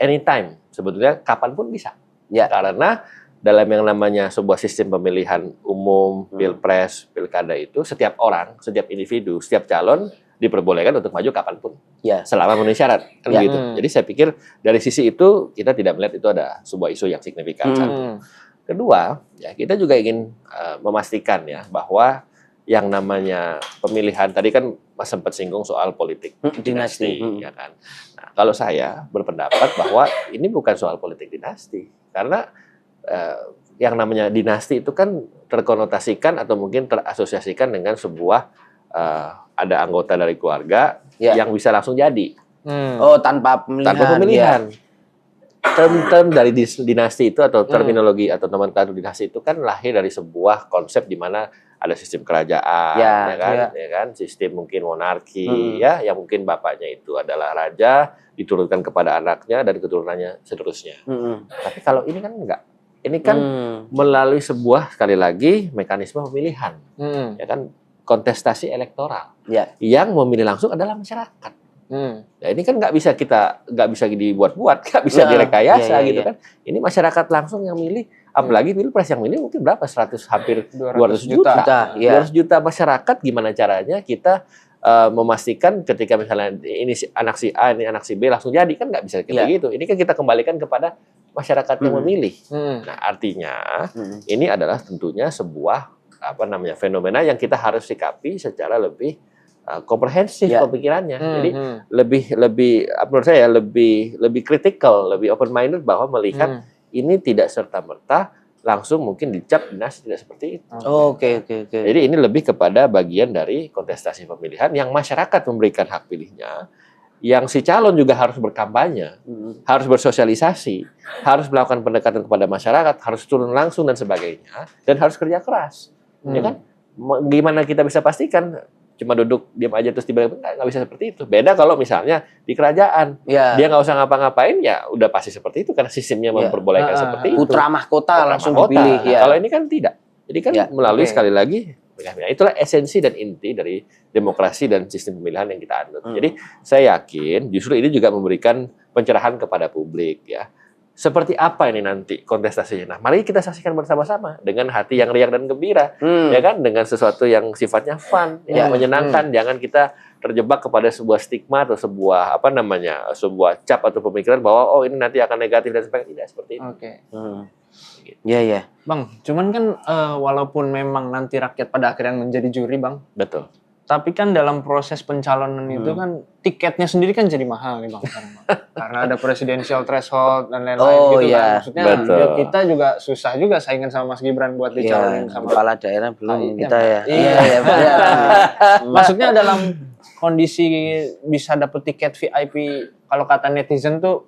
anytime sebetulnya kapanpun bisa. Karena dalam yang namanya sebuah sistem pemilihan umum, pilpres, pilkada itu setiap orang, setiap individu, setiap calon diperbolehkan untuk maju kapanpun, selama memenuhi syarat kan begitu. Jadi saya pikir dari sisi itu kita tidak melihat itu ada sebuah isu yang signifikan. Kedua, ya kita juga ingin memastikan ya bahwa yang namanya pemilihan tadi kan Mas sempat singgung soal politik dinasti, ya kan. Nah, kalau saya berpendapat bahwa ini bukan soal politik dinasti, karena yang namanya dinasti itu kan terkonotasikan atau mungkin terasosiasikan dengan sebuah ada anggota dari keluarga yang bisa langsung jadi. Tanpa pemilihan. Tanpa pemilihan. Term dari dinasti itu atau terminologi atau nomenklatur dinasti itu kan lahir dari sebuah konsep di mana ada sistem kerajaan, ya kan, sistem mungkin monarki, yang mungkin bapaknya itu adalah raja, diturunkan kepada anaknya dan keturunannya seterusnya. Tapi kalau ini kan enggak, ini kan melalui sebuah sekali lagi mekanisme pemilihan, ya kan, kontestasi elektoral, yang memilih langsung adalah masyarakat. Nah ini kan nggak bisa dibuat-buat, nggak bisa direkayasa gitu kan. Ini masyarakat langsung yang milih, apalagi pilpres yang milih mungkin berapa? Hampir 200 juta. 200 juta masyarakat, gimana caranya kita memastikan ketika misalnya ini anak si A, ini anak si B langsung jadi, kan nggak bisa kayak gitu. Ini kan kita kembalikan kepada masyarakat yang memilih. Nah artinya ini adalah tentunya sebuah fenomena yang kita harus sikapi secara lebih komprehensif pemikirannya. Jadi lebih menurut saya lebih kritikal, lebih open minded bahwa melihat ini tidak serta-merta langsung mungkin dicap dinasti, tidak seperti itu. Oke. Jadi ini lebih kepada bagian dari kontestasi pemilihan yang masyarakat memberikan hak pilihnya yang si calon juga harus berkampanye, harus bersosialisasi, harus melakukan pendekatan kepada masyarakat, harus turun langsung dan sebagainya, dan harus kerja keras, ya kan? Gimana kita bisa pastikan cuma duduk diam aja terus tiba-tiba nggak bisa seperti itu. Beda kalau misalnya di kerajaan, dia nggak usah ngapa-ngapain, ya udah pasti seperti itu karena sistemnya memperbolehkan seperti itu. Putra mahkota langsung mahkota. dipilih. Nah, kalau ini kan tidak. Jadi kan melalui sekali lagi, itulah esensi dan inti dari demokrasi dan sistem pemilihan yang kita anut. Jadi saya yakin justru ini juga memberikan pencerahan kepada publik ya. Seperti apa ini nanti kontestasinya? Nah, mari kita saksikan bersama-sama dengan hati yang riang dan gembira, ya kan? Dengan sesuatu yang sifatnya fun, yang menyenangkan. Jangan kita terjebak kepada sebuah stigma atau sebuah sebuah cap atau pemikiran bahwa oh ini nanti akan negatif dan sebagainya. Tidak seperti itu. Oke. Iya. Bang, cuman kan walaupun memang nanti rakyat pada akhirnya menjadi juri, Bang. Betul. Tapi kan dalam proses pencalonan itu kan tiketnya sendiri kan jadi mahal nih, Bang. Karena ada presidensial threshold dan lain-lain gitu kan. Maksudnya kita juga susah juga saingan sama Mas Gibran buat dicalonin sama kepala daerah belum kita ya. Iya. Maksudnya dalam kondisi bisa dapet tiket VIP, kalau kata netizen tuh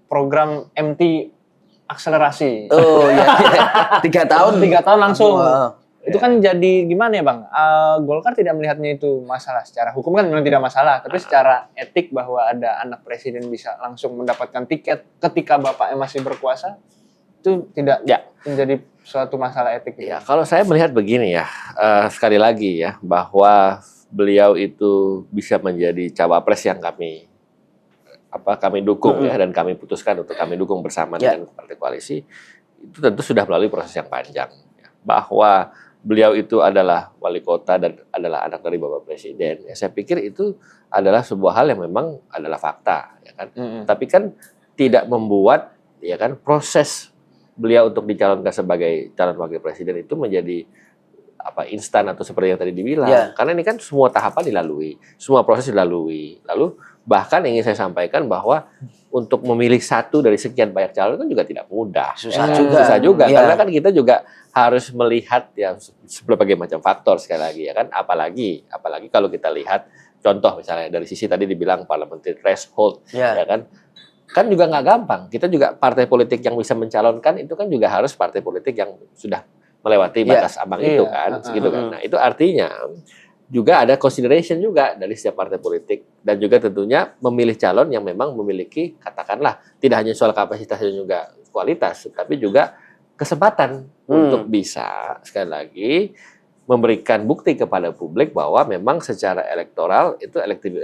program MT akselerasi. Oh iya. 3 tahun. 3 tahun langsung. Itu kan jadi gimana ya, Bang? Golkar tidak melihatnya itu masalah. Secara hukum kan memang tidak masalah, tapi secara etik bahwa ada anak presiden bisa langsung mendapatkan tiket ketika bapaknya masih berkuasa, itu tidak menjadi suatu masalah etik. Ya, kalau saya melihat begini ya, sekali lagi ya, bahwa beliau itu bisa menjadi cawapres yang kami dukung ya, dan kami putuskan untuk kami dukung bersama dengan partai koalisi, itu tentu sudah melalui proses yang panjang. Ya. Bahwa beliau itu adalah wali kota dan adalah anak dari Bapak Presiden. Ya, saya pikir itu adalah sebuah hal yang memang adalah fakta, ya kan. Tapi kan tidak membuat ya kan proses beliau untuk dicalonkan sebagai calon wakil presiden itu menjadi instan atau seperti yang tadi dibilang. Karena ini kan semua tahapan dilalui, semua proses dilalui. Lalu bahkan ingin saya sampaikan bahwa untuk memilih satu dari sekian banyak calon kan juga tidak mudah. Susah juga. Karena kan kita juga harus melihat ya berbagai macam faktor sekali lagi ya kan. Apalagi kalau kita lihat contoh misalnya dari sisi tadi dibilang parliamentary threshold ya kan. Kan juga nggak gampang. Kita juga partai politik yang bisa mencalonkan itu kan juga harus partai politik yang sudah melewati batas ambang itu kan, gitu kan. Nah, itu artinya juga ada consideration juga dari setiap partai politik dan juga tentunya memilih calon yang memang memiliki katakanlah tidak hanya soal kapasitas dan juga kualitas, tapi juga kesempatan untuk bisa sekali lagi memberikan bukti kepada publik bahwa memang secara elektoral itu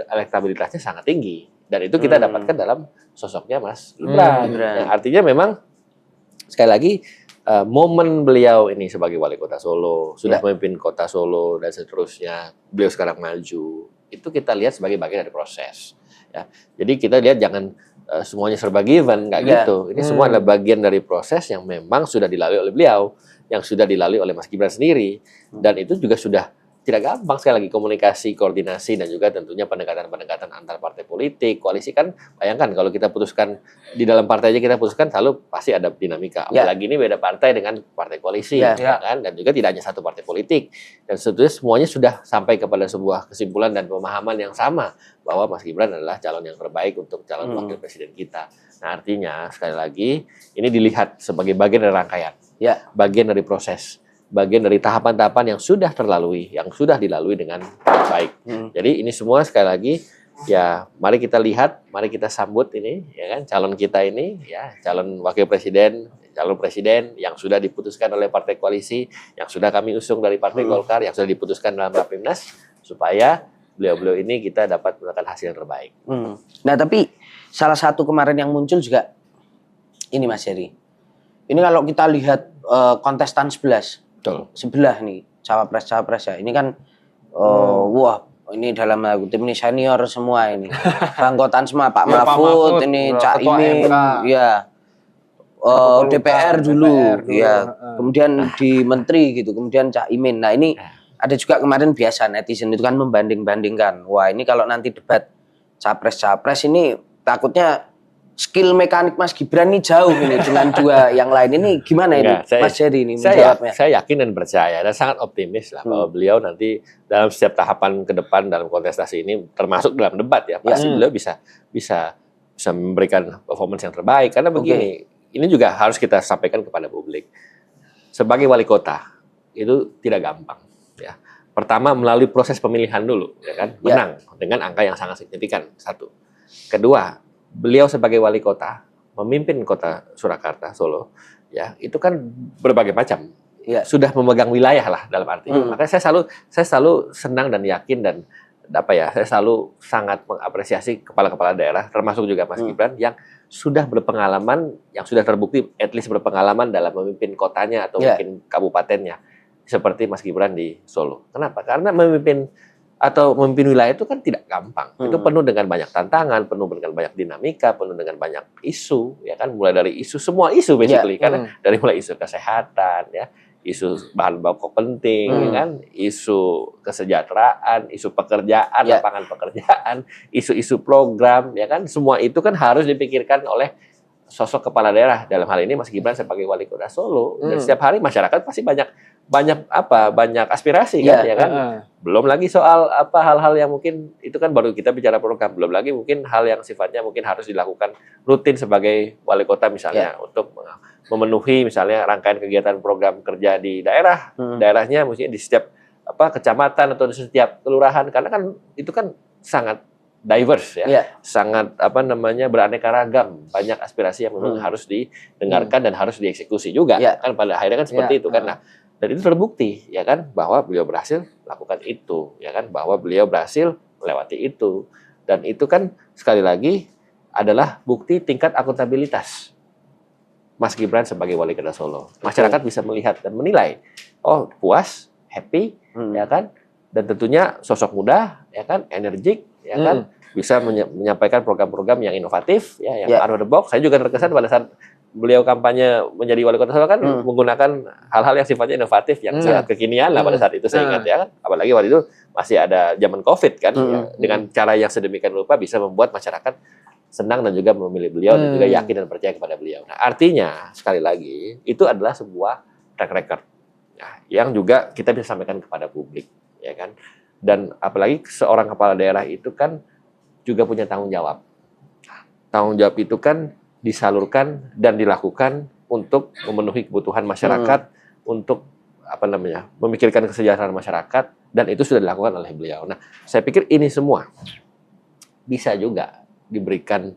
elektabilitasnya sangat tinggi dan itu kita dapatkan dalam sosoknya Mas Gibran. Yang artinya memang sekali lagi momen beliau ini sebagai wali kota Solo, sudah memimpin kota Solo dan seterusnya, beliau sekarang maju, itu kita lihat sebagai bagian dari proses. Ya. Jadi kita lihat jangan semuanya serba given, nggak gitu. Ini semua adalah bagian dari proses yang memang sudah dilalui oleh beliau, yang sudah dilalui oleh Mas Gibran sendiri, dan itu juga sudah tidak gampang sekali lagi komunikasi, koordinasi, dan juga tentunya pendekatan-pendekatan antar partai politik, koalisi kan, bayangkan kalau kita putuskan, di dalam partai aja kita putuskan, selalu pasti ada dinamika. Apalagi ini beda partai dengan partai koalisi, kan? Dan juga tidak hanya satu partai politik. Dan sebetulnya semuanya sudah sampai kepada sebuah kesimpulan dan pemahaman yang sama, bahwa Mas Gibran adalah calon yang terbaik untuk calon wakil presiden kita. Nah artinya, sekali lagi, ini dilihat sebagai bagian dari rangkaian, bagian dari proses, bagian dari tahapan-tahapan yang sudah terlalui, yang sudah dilalui dengan baik. Jadi ini semua sekali lagi ya mari kita lihat, mari kita sambut ini ya kan calon kita ini ya, calon wakil presiden, calon presiden yang sudah diputuskan oleh partai koalisi, yang sudah kami usung dari partai Golkar, yang sudah diputuskan dalam Rapimnas supaya beliau-beliau ini kita dapat mendapatkan hasil yang terbaik. Nah, tapi salah satu kemarin yang muncul juga ini Mas Heri. Ini kalau kita lihat kontestan 11 sebelah nih cawapres ya ini kan wah ini dalam kutip ini senior semua ini bangkotan semua Pak Mahfud ini Cak Imin ya DPR dulu ya kemudian di menteri gitu kemudian Cak Imin. Nah ini ada juga kemarin biasa netizen itu kan membanding-bandingkan wah ini kalau nanti debat capres ini takutnya skill mekanik Mas Gibran ini jauh ini dengan dua yang lain ini gimana ini Mas Jerry ini menjawabnya? Saya yakin dan percaya dan sangat optimis lah bahwa beliau nanti dalam setiap tahapan ke depan dalam kontestasi ini termasuk dalam debat ya pasti beliau bisa memberikan performance yang terbaik karena begini ini juga harus kita sampaikan kepada publik sebagai wali kota itu tidak gampang ya. Pertama melalui proses pemilihan dulu ya kan menang dengan angka yang sangat signifikan satu. Kedua beliau sebagai wali kota memimpin kota Surakarta Solo ya itu kan berbagai macam sudah memegang wilayah lah dalam arti makanya saya selalu senang dan yakin dan saya selalu sangat mengapresiasi kepala-kepala daerah termasuk juga Mas Gibran yang sudah berpengalaman yang sudah terbukti at least berpengalaman dalam memimpin kotanya atau mungkin kabupatennya seperti Mas Gibran di Solo. Kenapa? Karena memimpin wilayah itu kan tidak gampang. Itu penuh dengan banyak tantangan, penuh dengan banyak dinamika, penuh dengan banyak isu, ya kan? Mulai dari semua isu basically, karena dari mulai isu kesehatan, ya, isu bahan pokok penting, ya kan? Isu kesejahteraan, isu pekerjaan, lapangan pekerjaan, isu-isu program, ya kan? Semua itu kan harus dipikirkan oleh sosok kepala daerah. Dalam hal ini Mas Gibran sebagai wali kota Solo. Dan setiap hari masyarakat pasti banyak aspirasi kan ya kan belum lagi soal hal-hal yang mungkin itu kan baru kita bicara program belum lagi mungkin hal yang sifatnya mungkin harus dilakukan rutin sebagai wali kota misalnya untuk memenuhi misalnya rangkaian kegiatan program kerja di daerahnya mungkin di setiap kecamatan atau di setiap kelurahan karena kan itu kan sangat diverse ya sangat beraneka ragam banyak aspirasi yang memang harus didengarkan dan harus dieksekusi juga kan pada akhirnya kan seperti itu kan dan itu terbukti ya kan bahwa beliau berhasil melakukan itu ya kan bahwa beliau berhasil melewati itu dan itu kan sekali lagi adalah bukti tingkat akuntabilitas Mas Gibran sebagai wali kota Solo. Masyarakat bisa melihat dan menilai oh puas, happy ya kan dan tentunya sosok muda ya kan energik ya kan bisa menyampaikan program-program yang inovatif ya yang out of the box. Saya juga terkesan pada saat beliau kampanye menjadi wali kota Solo kan menggunakan hal-hal yang sifatnya inovatif yang sangat kekinian lah pada saat itu saya ingat ya kan apalagi waktu itu masih ada zaman Covid kan ya, dengan cara yang sedemikian rupa bisa membuat masyarakat senang dan juga memilih beliau dan juga yakin dan percaya kepada beliau. Nah, artinya sekali lagi itu adalah sebuah track record ya, yang juga kita bisa sampaikan kepada publik ya kan. Dan apalagi seorang kepala daerah itu kan juga punya tanggung jawab. Tanggung jawab itu kan disalurkan dan dilakukan untuk memenuhi kebutuhan masyarakat, untuk memikirkan kesejahteraan masyarakat dan itu sudah dilakukan oleh beliau. Nah, saya pikir ini semua bisa juga diberikan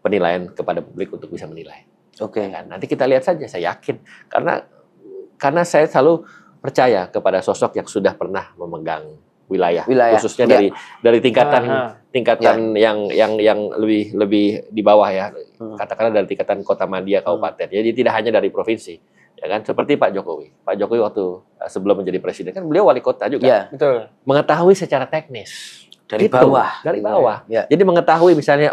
penilaian kepada publik untuk bisa menilai. Oke. Kan? Nanti kita lihat saja, saya yakin karena saya selalu percaya kepada sosok yang sudah pernah memegang wilayah. Khususnya dari tingkatan yang lebih di bawah ya, katakanlah dari tingkatan kota madya kabupaten. Jadi tidak hanya dari provinsi, ya kan? Seperti Pak Jokowi. Pak Jokowi waktu sebelum menjadi presiden kan beliau wali kota juga, betul. Mengetahui secara teknis dari bawah. Jadi mengetahui misalnya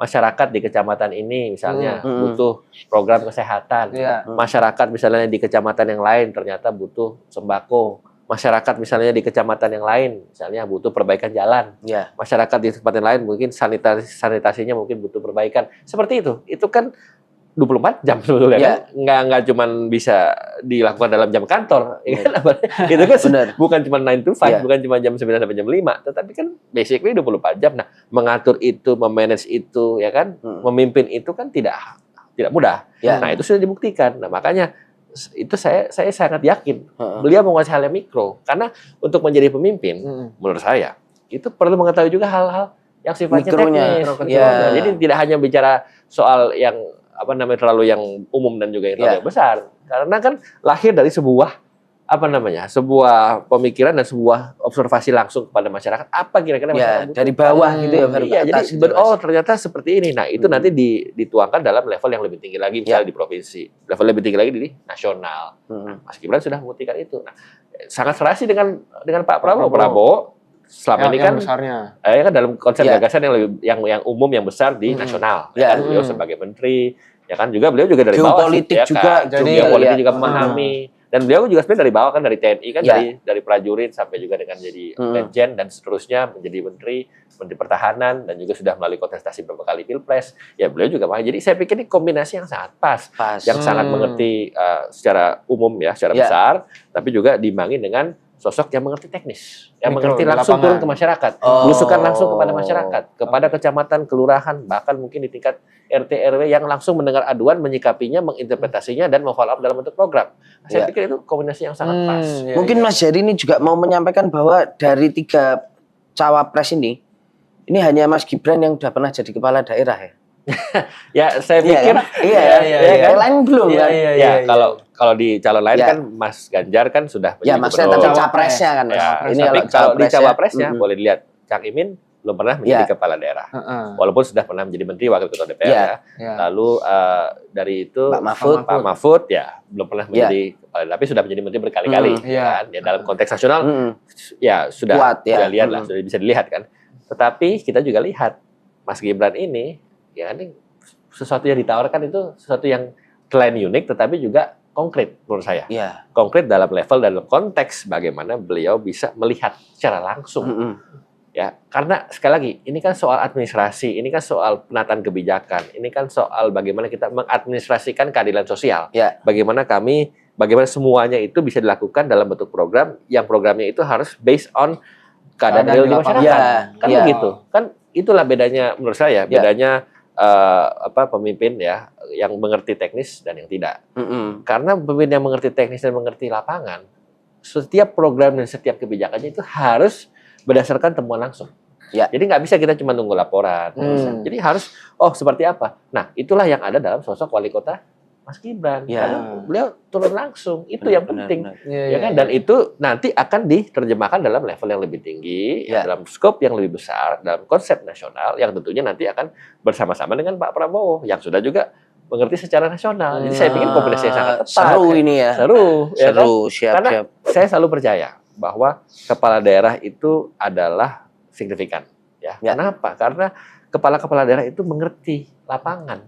masyarakat di kecamatan ini misalnya butuh program kesehatan, masyarakat misalnya di kecamatan yang lain ternyata butuh sembako. Masyarakat misalnya di kecamatan yang lain, misalnya butuh perbaikan jalan. Masyarakat di tempat yang lain mungkin sanitasinya mungkin butuh perbaikan. Seperti itu. Itu kan 24 jam sebetulnya kan. Nggak cuma bisa dilakukan dalam jam kantor. Ya kan? Itu kan bukan cuma 9 to 5, bukan cuma jam 9 sampai jam 5. Tetapi kan basically 24 jam. Nah, mengatur itu, memanage itu, ya kan, memimpin itu kan tidak mudah. Nah, itu sudah dibuktikan. Nah, makanya itu saya sangat yakin beliau menguasai hal yang mikro karena untuk menjadi pemimpin menurut saya itu perlu mengetahui juga hal-hal yang sifatnya teknis. Jadi tidak hanya bicara soal yang terlalu yang umum dan juga yang terlalu besar karena kan lahir dari sebuah sebuah pemikiran dan sebuah observasi langsung kepada masyarakat apa kira-kira masyarakat dari bawah gitu ya baru jadi ternyata seperti ini. Nah itu nanti dituangkan dalam level yang lebih tinggi lagi misalnya di provinsi, level lebih tinggi lagi di nasional. Mas Gibran sudah membuktikan itu. Nah sangat serasi dengan Pak Prabowo selama ini kan kan dalam konsep gagasan yang umum yang besar di nasional kan beliau sebagai menteri ya kan juga beliau juga dari bawah geopolitik juga geopolitik juga memahami Dan beliau juga sebenarnya dari bawah kan, dari TNI kan, Ya. dari prajurit sampai juga dengan jadi legend dan seterusnya menjadi menteri pertahanan dan juga sudah melalui kontestasi beberapa kali pilpres. Ya beliau juga jadi saya pikir ini kombinasi yang sangat pas. Yang sangat mengerti secara umum ya, secara besar, tapi juga diimbangi dengan sosok yang mengerti teknis, yang mengerti langsung turun ke masyarakat, belusukan langsung kepada masyarakat, kepada kecamatan, kelurahan, bahkan mungkin di tingkat RT RW yang langsung mendengar aduan, menyikapinya, menginterpretasinya dan memfollow up dalam bentuk program. Saya pikir itu kombinasi yang sangat pas. Mungkin Mas Jari ini juga mau menyampaikan bahwa dari 3 cawapres ini hanya Mas Gibran yang udah pernah jadi kepala daerah ya. Ya, saya pikir Yang lain belum kan. Ya, kalau di calon lain kan Mas Ganjar kan sudah ya, maksudnya tapi capresnya kan. Ya, ini kalau di cawapresnya boleh dilihat Cak Imin belum pernah menjadi kepala daerah. Walaupun sudah pernah menjadi menteri, wakil ketua DPR ya. Lalu dari itu Pak Mahfud ya belum pernah menjadi kepala daerah, tapi sudah menjadi menteri berkali-kali kan. Ya, dalam konteks nasional ya sudah lihat lah, sudah bisa dilihat kan. Tetapi kita juga lihat Mas Gibran ini ya ini sesuatu yang ditawarkan itu sesuatu yang selain unik tetapi juga konkret menurut saya. Konkret dalam level dalam konteks bagaimana beliau bisa melihat secara langsung. Ya, karena sekali lagi ini kan soal administrasi, ini kan soal penataan kebijakan, ini kan soal bagaimana kita mengadministrasikan keadilan sosial. Bagaimana semuanya itu bisa dilakukan dalam bentuk program yang programnya itu harus based on keadaan real di masyarakat. Kan begitu. Kan itulah bedanya menurut saya, bedanya pemimpin ya yang mengerti teknis dan yang tidak. Karena pemimpin yang mengerti teknis dan mengerti lapangan, setiap program dan setiap kebijakannya itu harus berdasarkan temuan langsung. Jadi nggak bisa kita cuma nunggu laporan. Jadi harus seperti apa. Nah itulah yang ada dalam sosok wali kota Mas Gibran. Karena beliau turun langsung. Itu yang penting. Ya kan? Dan itu nanti akan diterjemahkan dalam level yang lebih tinggi, dalam skop yang lebih besar, dalam konsep nasional yang tentunya nanti akan bersama-sama dengan Pak Prabowo yang sudah juga mengerti secara nasional. Jadi saya pikir kombinasi yang sangat tepat. Seru ini ya. Seru. Ya kan? Siap. Karena saya selalu percaya bahwa kepala daerah itu adalah signifikan. Kenapa? Karena kepala-kepala daerah itu mengerti lapangan.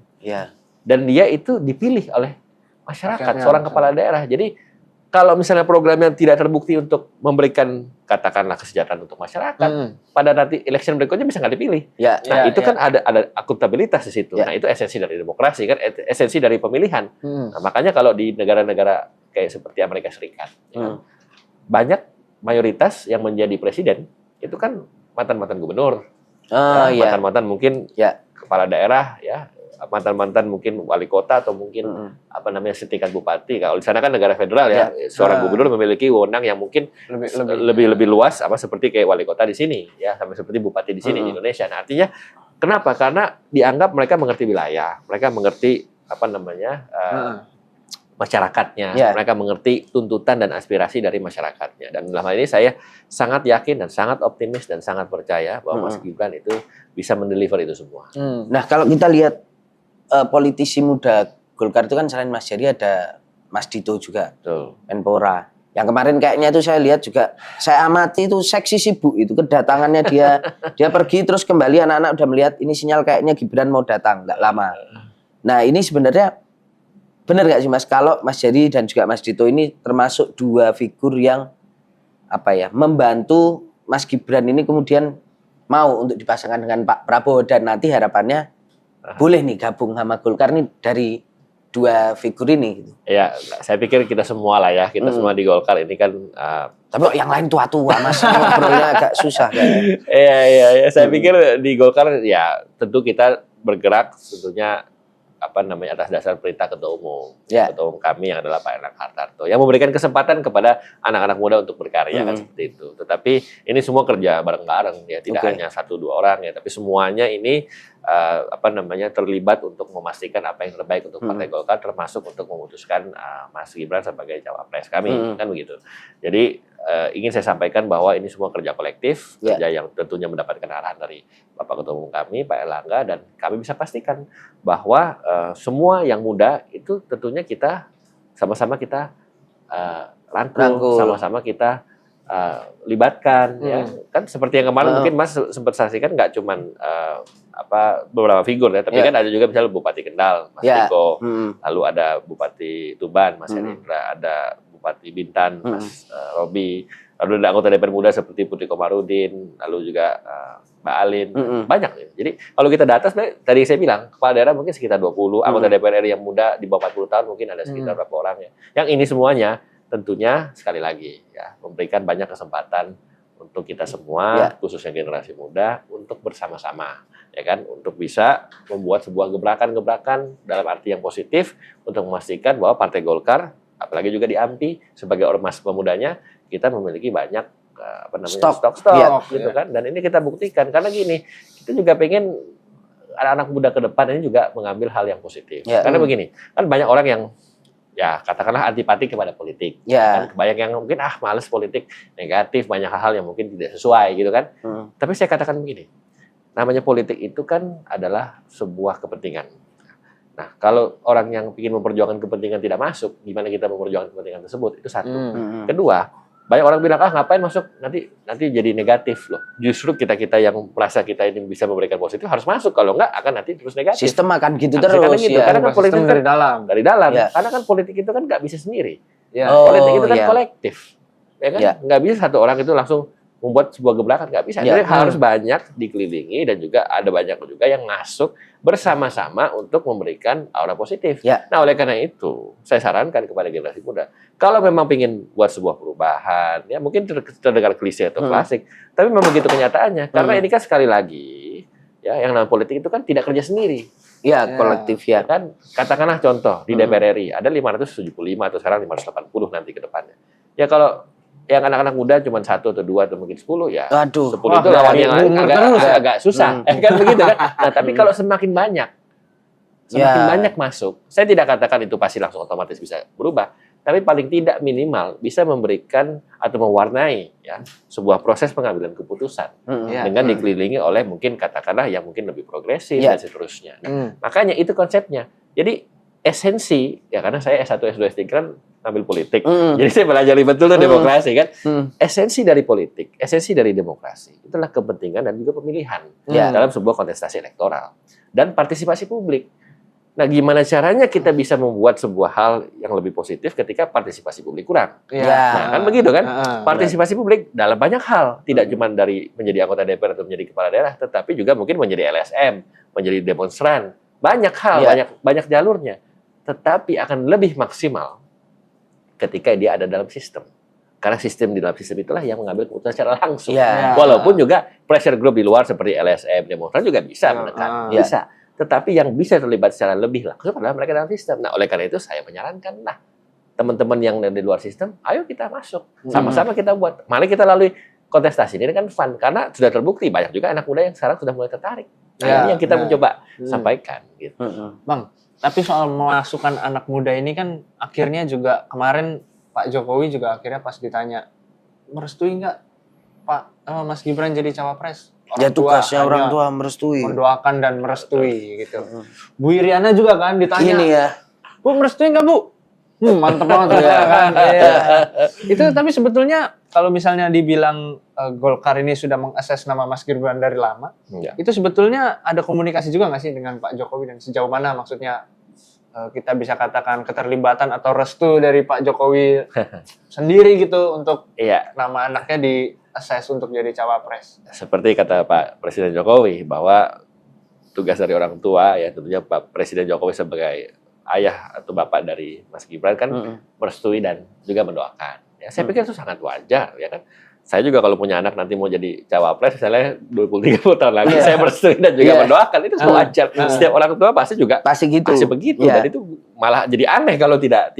Dan dia itu dipilih oleh masyarakat, seorang kepala daerah. Jadi kalau misalnya program yang tidak terbukti untuk memberikan katakanlah kesejahteraan untuk masyarakat, pada nanti election berikutnya bisa nggak dipilih. Itu kan ada akuntabilitas di situ. Nah itu esensi dari demokrasi kan, esensi dari pemilihan. Nah, makanya kalau di negara-negara kayak seperti Amerika Serikat, banyak mayoritas yang menjadi presiden itu kan mantan-mantan gubernur, mantan-mantan mungkin kepala daerah ya. Mantan-mantan mungkin wali kota atau mungkin setingkat bupati. Kalau di sana kan negara federal ya, seorang gubernur memiliki wewenang yang mungkin lebih luas seperti kayak wali kota di sini ya, sampai seperti bupati di sini di Indonesia. Nah, artinya kenapa? Karena dianggap mereka mengerti wilayah, mereka mengerti masyarakatnya, mereka mengerti tuntutan dan aspirasi dari masyarakatnya. Dan dalam hal ini saya sangat yakin dan sangat optimis dan sangat percaya bahwa Mas Gibran itu bisa mendeliver itu semua. Nah, kalau kita lihat politisi muda Golkar itu kan selain Mas Jari ada Mas Dito juga, Menpora. Yang kemarin kayaknya itu saya lihat juga, saya amati itu seksi sibuk itu kedatangannya dia pergi terus kembali, anak-anak udah melihat ini sinyal kayaknya Gibran mau datang, nggak lama. Nah ini sebenarnya benar nggak sih Mas, kalau Mas Jari dan juga Mas Dito ini termasuk 2 figur yang membantu Mas Gibran ini kemudian mau untuk dipasangkan dengan Pak Prabowo dan nanti harapannya boleh nih gabung sama Golkar nih dari 2 figur ini gitu. Ya, saya pikir kita semua lah ya, kita semua di Golkar ini kan tapi yang lain tua-tua Mas, ngobrolnya agak susah kan. Iya, saya pikir di Golkar ya tentu kita bergerak tentunya atas dasar perintah ketua umum. Ketua umum kami yang adalah Pak Erlangga Hartarto yang memberikan kesempatan kepada anak-anak muda untuk berkarya kan seperti itu. Tetapi ini semua kerja bareng-bareng ya, tidak hanya 1-2 orang ya, tapi semuanya ini terlibat untuk memastikan apa yang terbaik untuk Partai Golkar, termasuk untuk memutuskan Mas Gibran sebagai cawapres kami kan begitu. Jadi ingin saya sampaikan bahwa ini semua kerja kolektif, kerja yang tentunya mendapatkan arahan dari Bapak Ketua Umum kami, Pak Erlangga, dan kami bisa pastikan bahwa semua yang muda itu tentunya kita sama-sama kita rangkul, sama-sama kita libatkan ya. Kan seperti yang kemarin mungkin Mas sempat saksikan, nggak cuman beberapa figur ya, tapi kan ada juga misalnya Bupati Kendal Mas Diko, lalu ada Bupati Tuban Mas Hendra, ada Bupati Bintan, Mas Robi, lalu ada anggota DPR muda seperti Putri Komarudin, lalu juga Mbak Alin, banyak. Jadi kalau kita data sebenarnya tadi saya bilang kepala daerah mungkin sekitar 20, anggota DPR RI yang muda di bawah 40 tahun mungkin ada sekitar berapa orang ya. Yang ini semuanya tentunya sekali lagi ya memberikan banyak kesempatan untuk kita semua, khususnya generasi muda, untuk bersama-sama, ya kan, untuk bisa membuat sebuah gebrakan-gebrakan dalam arti yang positif untuk memastikan bahwa Partai Golkar, apalagi juga di AMPI sebagai ormas pemudanya, kita memiliki banyak stok gitu kan, dan ini kita buktikan karena gini, kita juga pengen anak-anak muda ke depan ini juga mengambil hal yang positif, karena begini, kan banyak orang yang ya katakanlah antipati kepada politik, kan? Banyak yang mungkin males politik, negatif, banyak hal-hal yang mungkin tidak sesuai gitu kan. Tapi saya katakan begini, namanya politik itu kan adalah sebuah kepentingan. Nah, kalau orang yang ingin memperjuangkan kepentingan tidak masuk, gimana kita memperjuangkan kepentingan tersebut? Itu satu. Kedua, banyak orang bilang ngapain masuk, nanti jadi negatif loh. Justru kita yang merasa kita ini bisa memberikan positif harus masuk, kalau enggak akan nanti terus negatif. Sistem akan gitu terus gitu. Karena kan politik dari dalam. Karena kan politik itu kan nggak bisa sendiri. Politik itu kan kolektif, ya kan? Nggak bisa satu orang itu langsung membuat sebuah gebrakan, nggak bisa. Jadi harus banyak dikelilingi dan juga ada banyak juga yang masuk bersama-sama untuk memberikan aura positif. Nah, oleh karena itu, saya sarankan kepada generasi muda, kalau memang ingin buat sebuah perubahan, ya mungkin terdengar klise atau klasik, tapi memang begitu kenyataannya. Karena ini kan sekali lagi, ya yang namanya politik itu kan tidak kerja sendiri. Kolektif ya. Kan katakanlah contoh di DPR RI ada 575 atau sekarang 580 nanti ke depannya. Ya kalau yang anak-anak muda cuma 1 atau 2 atau mungkin 10 ya. 10 itu lawan yang agak susah. Kan begitu kan. Nah, tapi kalau semakin banyak masuk, saya tidak katakan itu pasti langsung otomatis bisa berubah, tapi paling tidak minimal bisa memberikan atau mewarnai ya sebuah proses pengambilan keputusan dengan dikelilingi oleh mungkin katakanlah yang mungkin lebih progresif dan seterusnya. Nah, makanya itu konsepnya. Jadi esensi ya, karena saya S1, S2, S3 kan ambil politik. Jadi saya belajar betul demokrasi kan. Esensi dari politik, esensi dari demokrasi itulah kepentingan dan juga pemilihan dalam sebuah kontestasi elektoral dan partisipasi publik. Nah, gimana caranya kita bisa membuat sebuah hal yang lebih positif ketika partisipasi publik kurang? Nah, kan begitu kan? Partisipasi publik dalam banyak hal, tidak cuma dari menjadi anggota DPR atau menjadi kepala daerah, tetapi juga mungkin menjadi LSM, menjadi demonstran. Banyak hal, banyak jalurnya. Tetapi akan lebih maksimal ketika dia ada dalam sistem. Karena sistem di dalam sistem itulah yang mengambil keputusan secara langsung. Walaupun juga pressure group di luar seperti LSM, demonstran juga bisa menekan. Bisa. Tetapi yang bisa terlibat secara lebih langsung adalah mereka dalam sistem. Nah, oleh karena itu saya menyarankan, teman-teman yang di luar sistem, ayo kita masuk. Sama-sama kita buat. Mari kita lalui kontestasi ini kan fun. Karena sudah terbukti banyak juga anak muda yang sekarang sudah mulai tertarik. Nah, ini yang kita mencoba sampaikan. Gitu. Bang, tapi soal memasukkan anak muda ini kan akhirnya juga kemarin Pak Jokowi juga akhirnya pas ditanya, merestui nggak Pak Mas Gibran jadi cawapres? Tugasnya orang tua merestui. Mendoakan dan merestui gitu. Bu Iriana juga kan ditanya. Ini ya. Bu merestui nggak Bu? Mantep banget kan. Itu tapi sebetulnya kalau misalnya dibilang Golkar ini sudah mengakses nama Mas Gibran dari lama, itu sebetulnya ada komunikasi juga nggak sih dengan Pak Jokowi dan sejauh mana maksudnya kita bisa katakan keterlibatan atau restu dari Pak Jokowi sendiri gitu untuk nama anaknya di-akses untuk jadi cawapres? Seperti kata Pak Presiden Jokowi bahwa tugas dari orang tua ya tentunya Pak Presiden Jokowi sebagai ayah atau bapak dari Mas Gibran kan merestui dan juga mendoakan. Ya, saya pikir itu sangat wajar ya kan. Saya juga kalau punya anak nanti mau jadi cawapres misalnya 20-30 tahun lagi saya merestui dan juga mendoakan, itu wajar. Setiap orang tua pasti gitu. Pasti begitu dan itu malah jadi aneh kalau tidak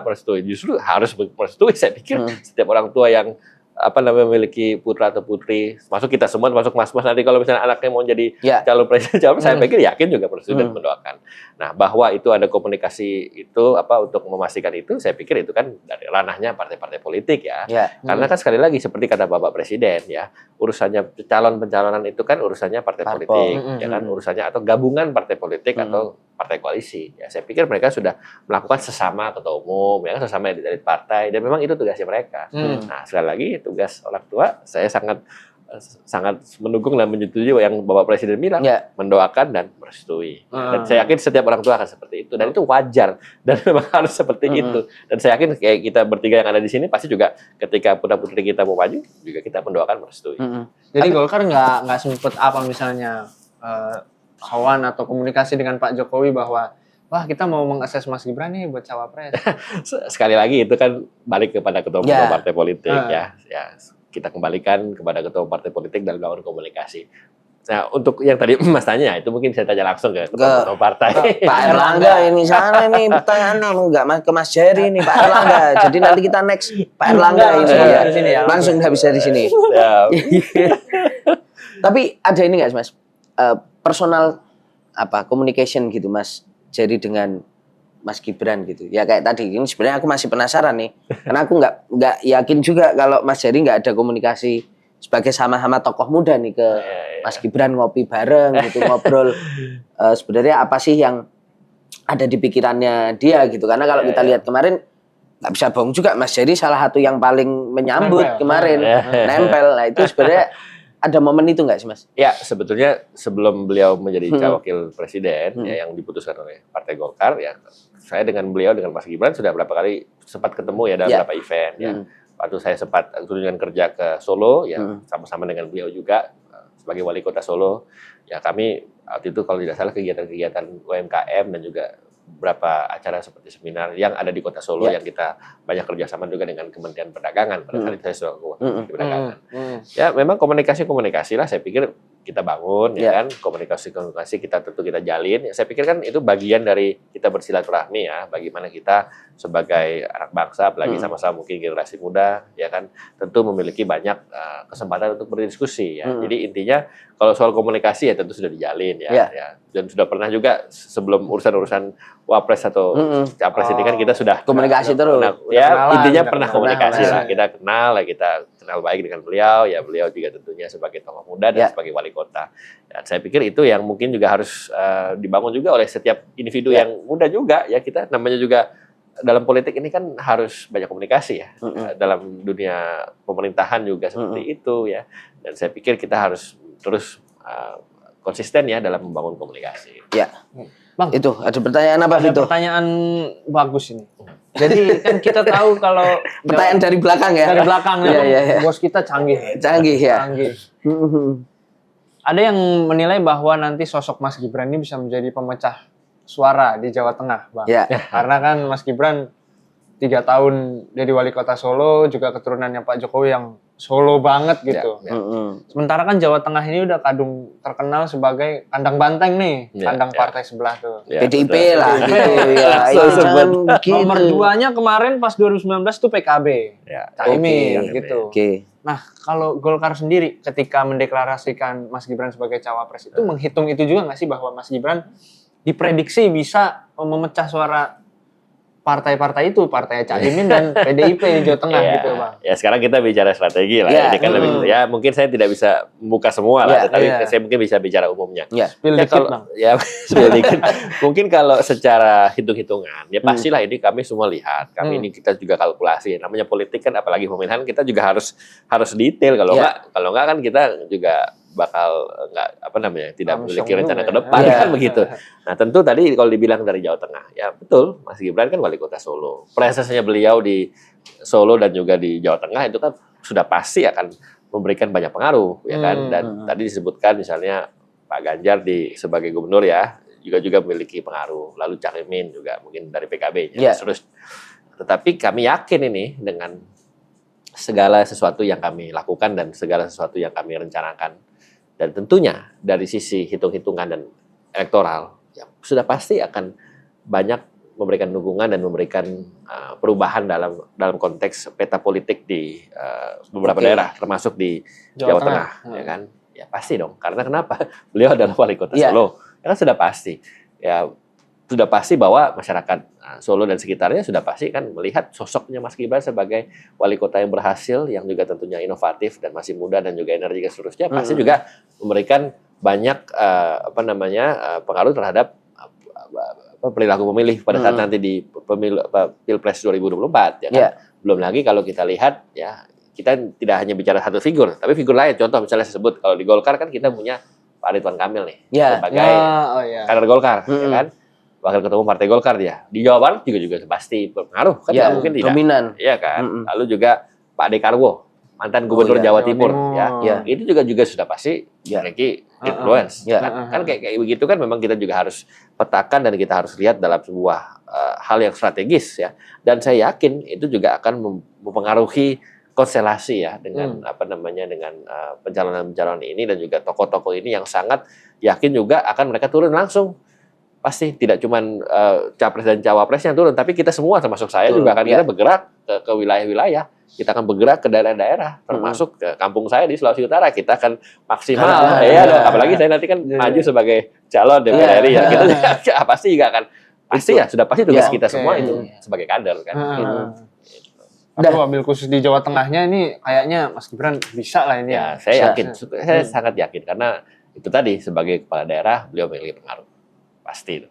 merestui. Justru harus merestui. Saya pikir setiap orang tua yang memiliki putra atau putri, masuk kita semua, masuk mas-mas nanti kalau misalnya anaknya mau jadi calon presiden, saya pikir yakin juga merestui dan mendoakan. Nah, bahwa itu ada komunikasi itu untuk memastikan itu, saya pikir itu kan dari ranahnya partai-partai politik ya. Karena kan sekali lagi seperti kata Bapak Presiden ya, urusannya pencalonan itu kan urusannya partai politik, ya kan urusannya atau gabungan partai politik atau partai koalisi. Ya, saya pikir mereka sudah melakukan sesama ketua umum, ya kan, sesama elit partai, dan memang itu tugasnya mereka. Nah, sekali lagi tugas orang tua, saya sangat sangat mendukung dan menyetujui yang Bapak Presiden bilang, mendoakan dan merestui. Dan saya yakin setiap orang tua akan seperti itu, dan itu wajar dan memang harus seperti itu. Dan saya yakin kayak kita bertiga yang ada di sini pasti juga ketika putra-putri kita mau maju juga kita mendoakan merestui. Jadi Golkar nggak sempet apa misalnya sowan atau komunikasi dengan Pak Jokowi bahwa wah kita mau mengakses Mas Gibran nih buat cawapres. Sekali lagi itu kan balik kepada ketua partai politik ya. Kita kembalikan kepada ketua partai politik dan melakukan komunikasi. Nah, untuk yang tadi Mas tanya, itu mungkin saya tanya langsung ke ketua partai. Pak Erlangga ini sana nih pertanyaan enggak ke Mas Jerry nih Pak Erlangga. Jadi nanti kita next Pak Erlangga ini ya. Langsung nggak bisa di sini. Tapi ada ini nggak Mas? Personal communication gitu Mas Jerry dengan Mas Gibran gitu. Ya kayak tadi, ini sebenarnya aku masih penasaran nih. Karena aku nggak yakin juga kalau Mas Jerry nggak ada komunikasi sebagai sama-sama tokoh muda nih ke Mas Gibran ngopi bareng gitu, ngobrol. Sebenarnya apa sih yang ada di pikirannya dia gitu. Karena kalau kita lihat kemarin, nggak bisa bohong juga Mas Jerry salah satu yang paling menyambut kemarin. Nempel. Nah itu sebenarnya ada momen itu nggak sih Mas? Ya sebetulnya sebelum beliau menjadi wakil presiden yang diputuskan oleh Partai Golkar ya, saya dengan beliau dengan Mas Gibran sudah berapa kali sempat ketemu ya dalam beberapa event ya. Waktu saya sempat kunjungan kerja ke Solo ya sama-sama dengan beliau juga sebagai wali kota Solo ya, kami waktu itu kalau tidak salah kegiatan-kegiatan UMKM dan juga beberapa acara seperti seminar yang ada di kota Solo yang kita banyak kerjasama juga dengan Kementerian Perdagangan pada saat itu saya sudah perdagangan. Ya memang komunikasi lah saya pikir kita bangun ya kan, komunikasi kita tentu kita jalin. Ya, saya pikir kan itu bagian dari kita bersilaturahmi ya, bagaimana kita sebagai anak bangsa apalagi sama-sama mungkin generasi muda ya kan tentu memiliki banyak kesempatan untuk berdiskusi ya. Jadi intinya kalau soal komunikasi ya tentu sudah dijalin ya. Dan sudah pernah juga sebelum urusan wapres atau capres ini kan kita sudah komunikasi terus. Ya intinya pernah komunikasi lah, kita kenal baik dengan beliau ya, beliau juga tentunya sebagai tokoh muda dan sebagai wali kota. Dan saya pikir itu yang mungkin juga harus dibangun juga oleh setiap individu yang muda juga ya, kita namanya juga dalam politik ini kan harus banyak komunikasi ya. Dalam dunia pemerintahan juga seperti itu ya. Dan saya pikir kita harus terus konsisten ya dalam membangun komunikasi. Ya. Bang, itu ada pertanyaan apa itu? Pertanyaan bagus ini. Jadi kan kita tahu kalau pertanyaan dari belakang ya. Dari belakang ya. Bos kita canggih ya. Ada yang menilai bahwa nanti sosok Mas Gibran ini bisa menjadi pemecah suara di Jawa Tengah, Bang. Karena kan Mas Gibran 3 tahun jadi wali kota Solo, juga keturunannya Pak Jokowi yang Solo banget gitu. Sementara kan Jawa Tengah ini udah kadung terkenal sebagai kandang banteng nih, kandang partai sebelah tuh. PDIP lah gitu ya. Nomor 2-nya kemarin pas 2019 tuh PKB. Caimin gitu. Nah, kalau Golkar sendiri ketika mendeklarasikan Mas Gibran sebagai cawapres itu menghitung itu juga nggak sih bahwa Mas Gibran diprediksi bisa memecah suara partai-partai itu, partai Caimin dan PDIP di Jawa Tengah gitu, Bang. Ya sekarang kita bicara strategi lah. Ini kan lebih, ya mungkin saya tidak bisa membuka semua lah, tapi saya mungkin bisa bicara umumnya. Spill dikit, Bang. Spill dikit. Mungkin kalau secara hitung-hitungan, ya pastilah ini kami semua lihat. Kami ini kita juga kalkulasi. Namanya politik kan, apalagi pemerintahan kita juga harus detail. Kalau nggak kan kita juga bakal tidak memiliki rencana ke depan kan begitu. Nah tentu tadi kalau dibilang dari Jawa Tengah ya betul, Mas Gibran kan wali kota Solo, presensnya beliau di Solo dan juga di Jawa Tengah itu kan sudah pasti akan memberikan banyak pengaruh ya kan. Dan tadi disebutkan misalnya Pak Ganjar sebagai gubernur ya juga memiliki pengaruh, lalu Caimin juga mungkin dari PKB terus. Tetapi kami yakin ini dengan segala sesuatu yang kami lakukan dan segala sesuatu yang kami rencanakan, dan tentunya dari sisi hitung-hitungan dan elektoral, ya sudah pasti akan banyak memberikan dukungan dan memberikan perubahan dalam konteks peta politik di beberapa daerah, termasuk di Jawa Tengah, ya kan? Ya pasti dong. Karena kenapa? Beliau adalah wali kota Solo, ya kan sudah pasti. Ya sudah pasti bahwa masyarakat Solo dan sekitarnya sudah pasti kan melihat sosoknya Mas Gibran sebagai wali kota yang berhasil, yang juga tentunya inovatif dan masih muda dan juga energi dan seterusnya, pasti juga memberikan banyak pengaruh terhadap perilaku pemilih pada saat nanti di Pilpres 2024 ya kan. Belum lagi kalau kita lihat ya kita tidak hanya bicara satu figur, tapi figur lain. Contoh misalnya saya sebut kalau di Golkar kan kita punya Pak Ridwan Kamil nih sebagai kader Golkar, ya kan? Wakil ketua umum Partai Golkar dia. Di Jawa Barat juga pasti berpengaruh, kan nggak mungkin tidak. Dominan. Iya kan. Lalu juga Pak Dekarwo, mantan Gubernur Jawa Timur, ya. Itu juga sudah pasti memiliki influence. Kan kayak begitu kan memang kita juga harus petakan dan kita harus lihat dalam sebuah hal yang strategis ya. Dan saya yakin itu juga akan mempengaruhi konstelasi ya dengan dengan pencalonan ini dan juga tokoh-tokoh ini yang sangat yakin juga akan mereka turun langsung. Pasti tidak cuma capres dan cawapres yang turun, tapi kita semua termasuk saya juga akan kita bergerak ke wilayah-wilayah. Kita akan bergerak ke daerah-daerah, termasuk ke kampung saya di Sulawesi Utara. Kita akan maksimal, apalagi saya nanti kan maju sebagai calon DPR RI ya. Kita juga pasti juga akan sudah pasti tugas kita semua itu sebagai kader kan. Aku ambil khusus di Jawa Tengahnya ini kayaknya Mas Gibran bisa lah ini. Ya, saya yakin, saya sangat yakin karena itu tadi sebagai kepala daerah beliau memiliki pengaruh. Pasti itu.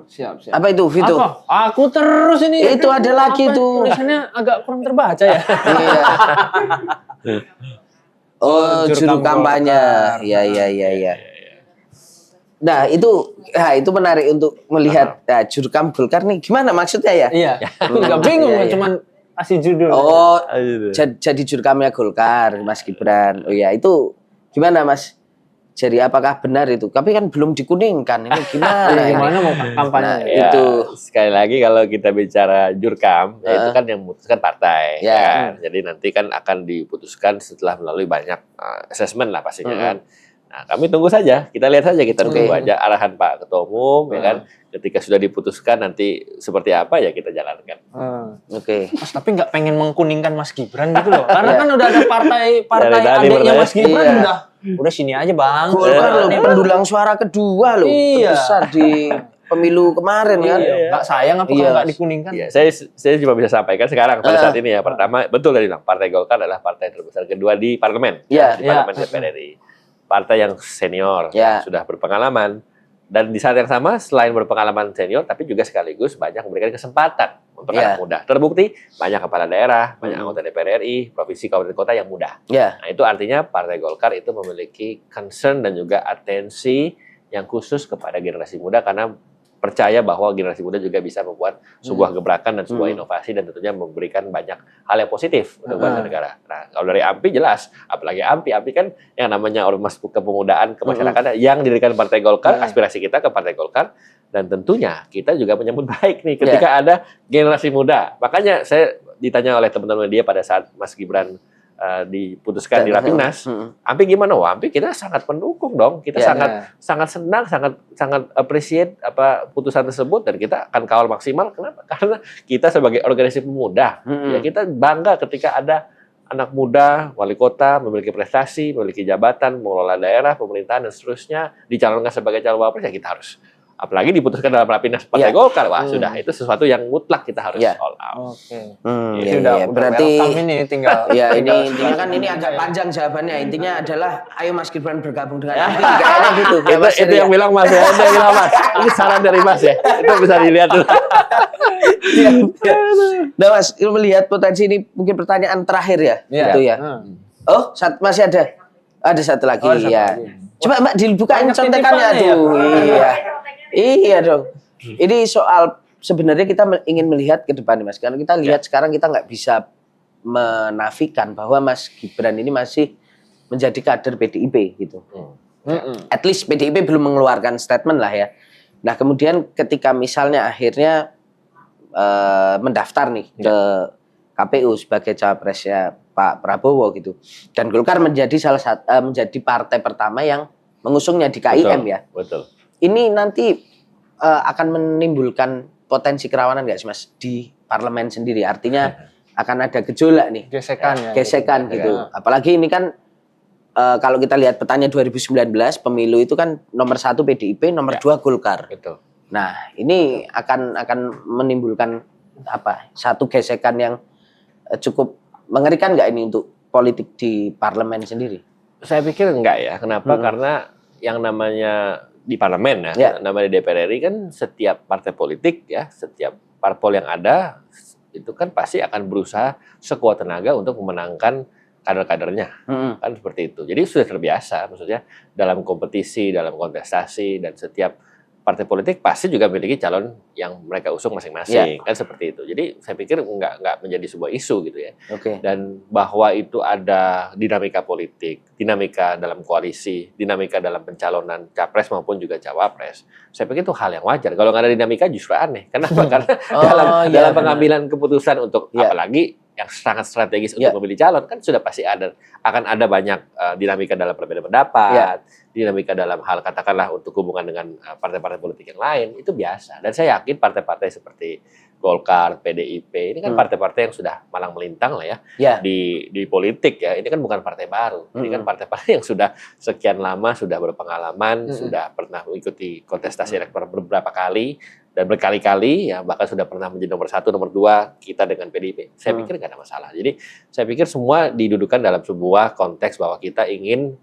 Siap. Apa itu, Vito? Aku terus ini. Itu ada lagi tuh. Tulisannya agak kurang terbaca ya. Iya. Oh, juru kampanye. Iya. Nah, itu menarik untuk melihat juru kampanye Golkar nih. Gimana maksudnya ya? Iya. Aku juga bingung, cuman kasih judul. Oh, jadi juru kampanye Golkar, Mas Gibran. Oh ya, itu gimana, Mas? Jadi apakah benar itu? Tapi kan belum dikuningkan. Ini gimana? Gimana mau kampanye? Nah, itu sekali lagi kalau kita bicara jurkam, itu kan yang memutuskan partai. Kan? Jadi nanti kan akan diputuskan setelah melalui banyak assessment lah pastinya kan. Nah, kami tunggu saja. Kita lihat saja, kita tunggu aja arahan Pak Ketua Umum, ya kan. Ketika sudah diputuskan nanti seperti apa ya kita jalankan. Mas, tapi nggak pengen mengkuningkan Mas Gibran gitu loh. Karena kan udah ada partai adiknya Mas Gibran udah sini aja bang. Golkar loh pendulang suara kedua loh, terbesar di pemilu kemarin kan. Nggak sayang apa kalau nggak dikuningkan? Iya, saya cuma bisa sampaikan sekarang pada saat ini ya. Pertama, betul tadi bilang Partai Golkar adalah partai terbesar kedua di parlemen, di parlemen DPR RI. Partai yang senior, sudah berpengalaman. Dan di saat yang sama, selain berpengalaman senior, tapi juga sekaligus banyak memberikan kesempatan untuk anak muda. Terbukti, banyak kepala daerah, banyak anggota DPR RI, provinsi, kabupaten, kota yang muda. Nah, itu artinya Partai Golkar itu memiliki concern dan juga atensi yang khusus kepada generasi muda, karena percaya bahwa generasi muda juga bisa membuat sebuah gebrakan dan sebuah inovasi dan tentunya memberikan banyak hal yang positif untuk bangsa negara. Nah, kalau dari AMPI jelas, apalagi AMPI kan yang namanya ormas kepemudaan kemasyarakatan yang didirikan Partai Golkar, aspirasi kita ke Partai Golkar, dan tentunya kita juga menyambut baik nih ketika ada generasi muda. Makanya saya ditanya oleh teman-teman dia pada saat Mas Gibran diputuskan di Rapimnas, AMPI gimana? Wah, AMPI kita sangat pendukung dong. Kita sangat senang, sangat appreciate putusan tersebut dan kita akan kawal maksimal. Kenapa? Karena kita sebagai organisasi pemuda, ya kita bangga ketika ada anak muda, wali kota, memiliki prestasi, memiliki jabatan, mengelola daerah, pemerintahan dan seterusnya, dicalonkan sebagai calon wapres, ya kita harus. Apalagi diputuskan dalam Rapimnas Partai Golkar, wah sudah itu sesuatu yang mutlak kita harus all out. Berarti ini tinggal. Ya ini intinya kan ini agak panjang jawabannya. Intinya adalah ayo Mas Gibran bergabung dengan AMPI. Kayaknya gitu. Itu yang bilang Mas ya. Itu yang bilang Mas. Ini saran dari Mas ya. Itu bisa dilihat dulu. Nah Mas, melihat potensi ini mungkin pertanyaan terakhir ya. Itu ya. Oh, masih ada. Ada satu lagi ya. Coba Mbak dibukain contekannya tuh. Iya dong. Ini soal sebenarnya kita ingin melihat ke depan Mas. Karena kita lihat sekarang kita nggak bisa menafikan bahwa Mas Gibran ini masih menjadi kader PDIP gitu. At least PDIP belum mengeluarkan statement lah ya. Nah kemudian ketika misalnya akhirnya mendaftar nih ke KPU sebagai cawapresnya Pak Prabowo gitu. Dan Golkar menjadi menjadi partai pertama yang mengusungnya di KIM ya. Betul. Ini nanti akan menimbulkan potensi kerawanan nggak sih Mas di parlemen sendiri? Artinya akan ada gejolak nih. Gesekan gitu. Apalagi ini kan kalau kita lihat petanya 2019 pemilu itu kan nomor 1 PDIP, nomor 2 Golkar. Betul. Nah ini akan menimbulkan satu gesekan yang cukup mengerikan nggak ini untuk politik di parlemen sendiri? Saya pikir enggak ya. Kenapa? Karena yang namanya di parlemen namanya DPR RI kan setiap partai politik ya, setiap parpol yang ada itu kan pasti akan berusaha sekuat tenaga untuk memenangkan kader-kadernya, kan seperti itu. Jadi sudah terbiasa, maksudnya dalam kompetisi, dalam kontestasi, dan setiap partai politik pasti juga memiliki calon yang mereka usung masing-masing, kan seperti itu. Jadi saya pikir nggak menjadi sebuah isu gitu ya. Dan bahwa itu ada dinamika politik, dinamika dalam koalisi, dinamika dalam pencalonan capres maupun juga cawapres. Saya pikir itu hal yang wajar. Kalau nggak ada dinamika justru aneh. Kenapa? Karena dalam pengambilan keputusan untuk apalagi yang sangat strategis untuk memilih calon kan sudah pasti akan ada banyak dinamika dalam perbedaan pendapat, dinamika dalam hal katakanlah untuk hubungan dengan partai-partai politik yang lain, itu biasa. Dan saya yakin partai-partai seperti Golkar, PDIP ini kan partai-partai yang sudah malang melintang lah ya di politik ya. Ini kan bukan partai baru, ini kan partai-partai yang sudah sekian lama, sudah berpengalaman, sudah pernah mengikuti kontestasi elektoral beberapa kali. Dan berkali-kali ya bahkan sudah pernah menjadi nomor 1, nomor 2 kita dengan PDIP. Saya pikir nggak ada masalah. Jadi saya pikir semua didudukan dalam sebuah konteks bahwa kita ingin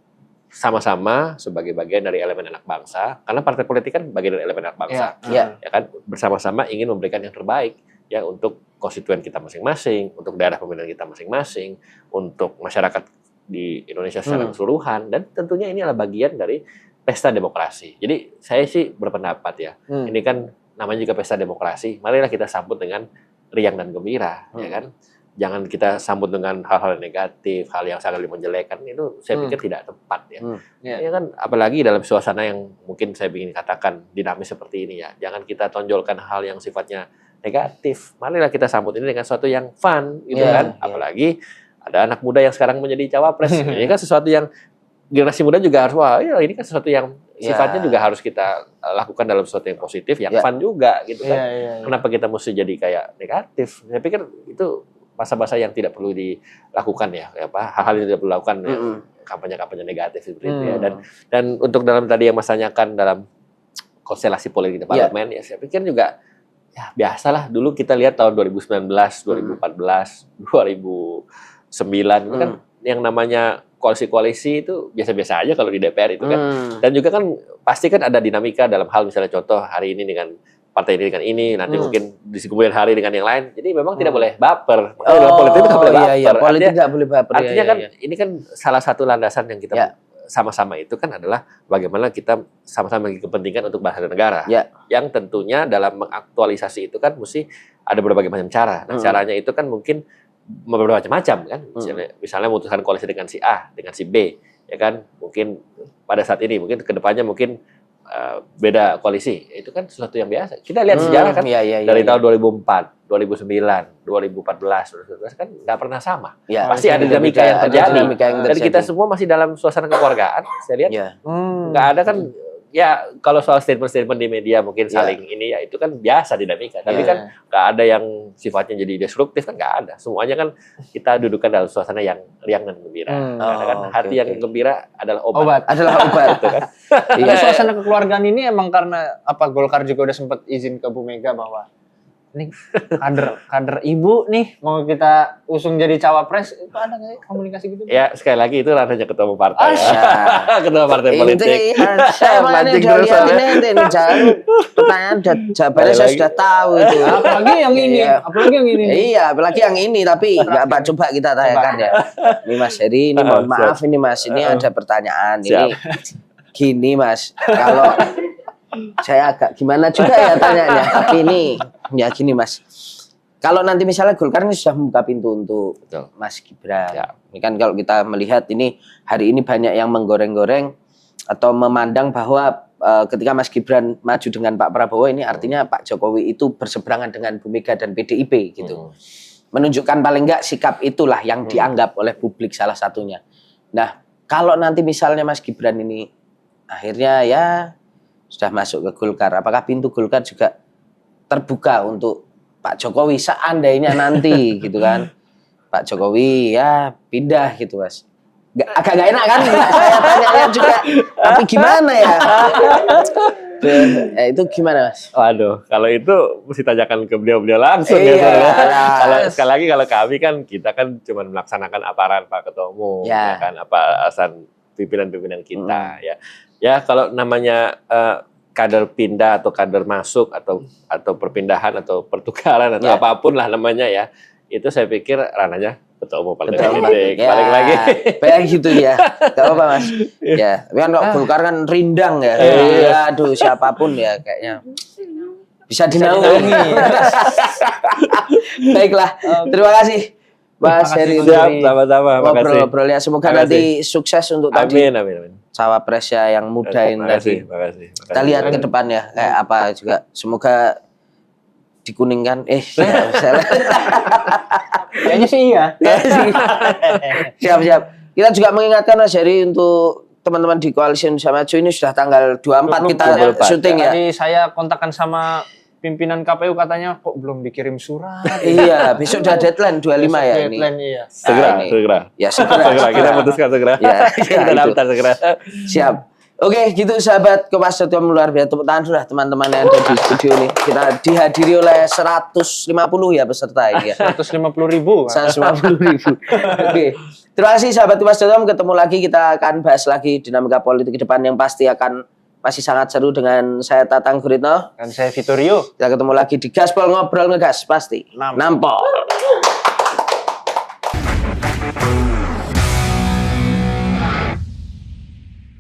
sama-sama sebagai bagian dari elemen anak bangsa, karena partai politik kan bagian dari elemen anak bangsa, ya kan, bersama-sama ingin memberikan yang terbaik ya untuk konstituen kita masing-masing, untuk daerah pemilihan kita masing-masing, untuk masyarakat di Indonesia secara keseluruhan, dan tentunya ini adalah bagian dari pesta demokrasi. Jadi saya sih berpendapat ya, ini kan namanya juga pesta demokrasi, marilah kita sambut dengan riang dan gembira, ya kan? Jangan kita sambut dengan hal-hal negatif, hal yang sangat menjelekan, itu saya pikir tidak tepat ya. Ya kan, apalagi dalam suasana yang mungkin saya ingin katakan dinamis seperti ini ya. Jangan kita tonjolkan hal yang sifatnya negatif. Marilah kita sambut ini dengan sesuatu yang fun, gitu kan? Apalagi ada anak muda yang sekarang menjadi cawapres. Ini kan sesuatu yang generasi muda juga harus, wah ya ini kan sesuatu yang sifatnya juga harus kita lakukan dalam sesuatu yang positif, yang fun juga gitu kan. Kenapa kita mesti jadi kayak negatif? Saya pikir itu masa-masa yang tidak perlu dilakukan ya, hal-hal yang tidak perlu dilakukan kampanye-kampanye negatif seperti itu ya. Dan untuk dalam tadi yang Mas tanyakan dalam konstelasi politik di parlemen ya, saya pikir juga ya biasalah. Dulu kita lihat tahun 2019, 2014, 2009 itu kan yang namanya koalisi-koalisi itu biasa-biasa aja kalau di DPR itu kan. Dan juga kan pasti kan ada dinamika dalam hal misalnya contoh hari ini dengan partai ini dengan ini, nanti mungkin di kemudian hari dengan yang lain. Jadi memang tidak boleh baper. Dalam politik itu nggak boleh baper. Iya, politik nggak boleh baper. Artinya kan ini kan salah satu landasan yang kita sama-sama itu kan adalah bagaimana kita sama-sama memiliki kepentingan untuk bangsa dan negara. Yang tentunya dalam mengaktualisasi itu kan mesti ada berbagai macam cara. Nah, caranya itu kan mungkin beberapa macam-macam kan. Misalnya memutuskan koalisi dengan si A, dengan si B, ya kan. Mungkin pada saat ini, mungkin kedepannya mungkin beda koalisi. Itu kan sesuatu yang biasa. Kita lihat sejarah kan dari tahun 2004, 2009, 2014, 2012 kan nggak pernah sama. Pasti ada dinamika yang terjadi. Dan kita semua masih dalam suasana kekeluargaan. Saya lihat nggak ada kan. Ya kalau soal statement-statement di media mungkin saling ini ya itu kan biasa dinamika. Tapi kan nggak ada yang sifatnya jadi destruktif, kan nggak ada. Semuanya kan kita dudukan dalam suasana yang riang dan gembira. Karena kan hati yang gembira adalah obat. Adalah obat itu kan. Tapi suasana kekeluargaan ini emang karena apa Golkar juga udah sempat izin ke Bu Mega bahwa ini kader ibu nih mau kita usung jadi cawapres, itu ada nggak komunikasi gitu? Ya sekali lagi itu ranahnya ketua umum partai, ketua partai politik. Saya mancing terus ini jangan pertanyaan jawabannya saya sudah tahu itu. Apalagi yang ini, apalagi yang ini. Iya, apalagi yang ini tapi nggak coba kita tanyakan ya. Ini Mas Heri, ini mohon maaf ini Mas, ini ada pertanyaan ini. Gini Mas, kalau saya agak gimana juga ya tanyanya, tapi ini ya gini Mas, kalau nanti misalnya Golkar ini sudah membuka pintu untuk Mas Gibran, ini kan kalau kita melihat ini hari ini banyak yang menggoreng-goreng atau memandang bahwa ketika Mas Gibran maju dengan Pak Prabowo ini artinya Pak Jokowi itu berseberangan dengan Bu Mega dan PDIP gitu, menunjukkan paling enggak sikap itulah yang dianggap oleh publik salah satunya. Nah kalau nanti misalnya Mas Gibran ini akhirnya ya sudah masuk ke Golkar, apakah pintu Golkar juga terbuka untuk Pak Jokowi seandainya nanti gitu kan Pak Jokowi ya pindah gitu Mas? Agak gak enak kan saya tanya juga, tapi gimana ya? Itu gimana Mas? Waduh, kalau itu mesti tanyakan ke beliau-beliau langsung gitu ya. Kalau sekali lagi kalau kami kan kita kan cuma melaksanakan aparat Pak Ketua Umum, ya kan apa alasan pimpinan-pimpinan kita ya. Ya kalau namanya kader pindah atau kader masuk atau perpindahan atau pertukaran atau apapun lah namanya ya, itu saya pikir ranahnya Ketua Umum Partai Politik. Ya, Balik lagi. kayak gitu ya. Gak apa-apa Mas. Ya, tapi kan kalau Golkar kan rindang ya. Aduh, siapapun ya kayaknya bisa dinaungi. Baiklah, terima kasih Mas Heri untuk Sama-sama. ngobrol-ngobrolnya. Semoga nanti sukses untuk tadi Amin. cawapresnya yang muda ini tadi. Makasih. Kita lihat ke depan ya kayak apa juga. Semoga dikuningkan. Kayaknya sih iya. Siap. Kita juga mengingatkan Mas Heri untuk teman-teman di Koalisi Indonesia Maju ini sudah tanggal 24 kita syuting ya. Tadi saya kontakkan sama pimpinan KPU katanya kok belum dikirim surat. Iya, besok udah deadline 25 ya ini. Deadline iya. Segera. Ya segera. Kita putuskan segera. Ya, Kita daftar segera. Siap. Oke, gitu sahabat Kompas.com, luar biasa. Tepuk tangan sudah teman-teman yang ada di studio ini. Kita dihadiri oleh 150 ya peserta ini ya. 150.000. 150.000. Oke. Terima kasih sahabat Kompas.com. Ketemu lagi, kita akan bahas lagi dinamika politik ke depan yang pasti akan masih sangat seru dengan saya Tatang Guritno. Dan saya Vittorio. Kita ketemu lagi di Gaspol, ngobrol ngegas pasti. Nampol.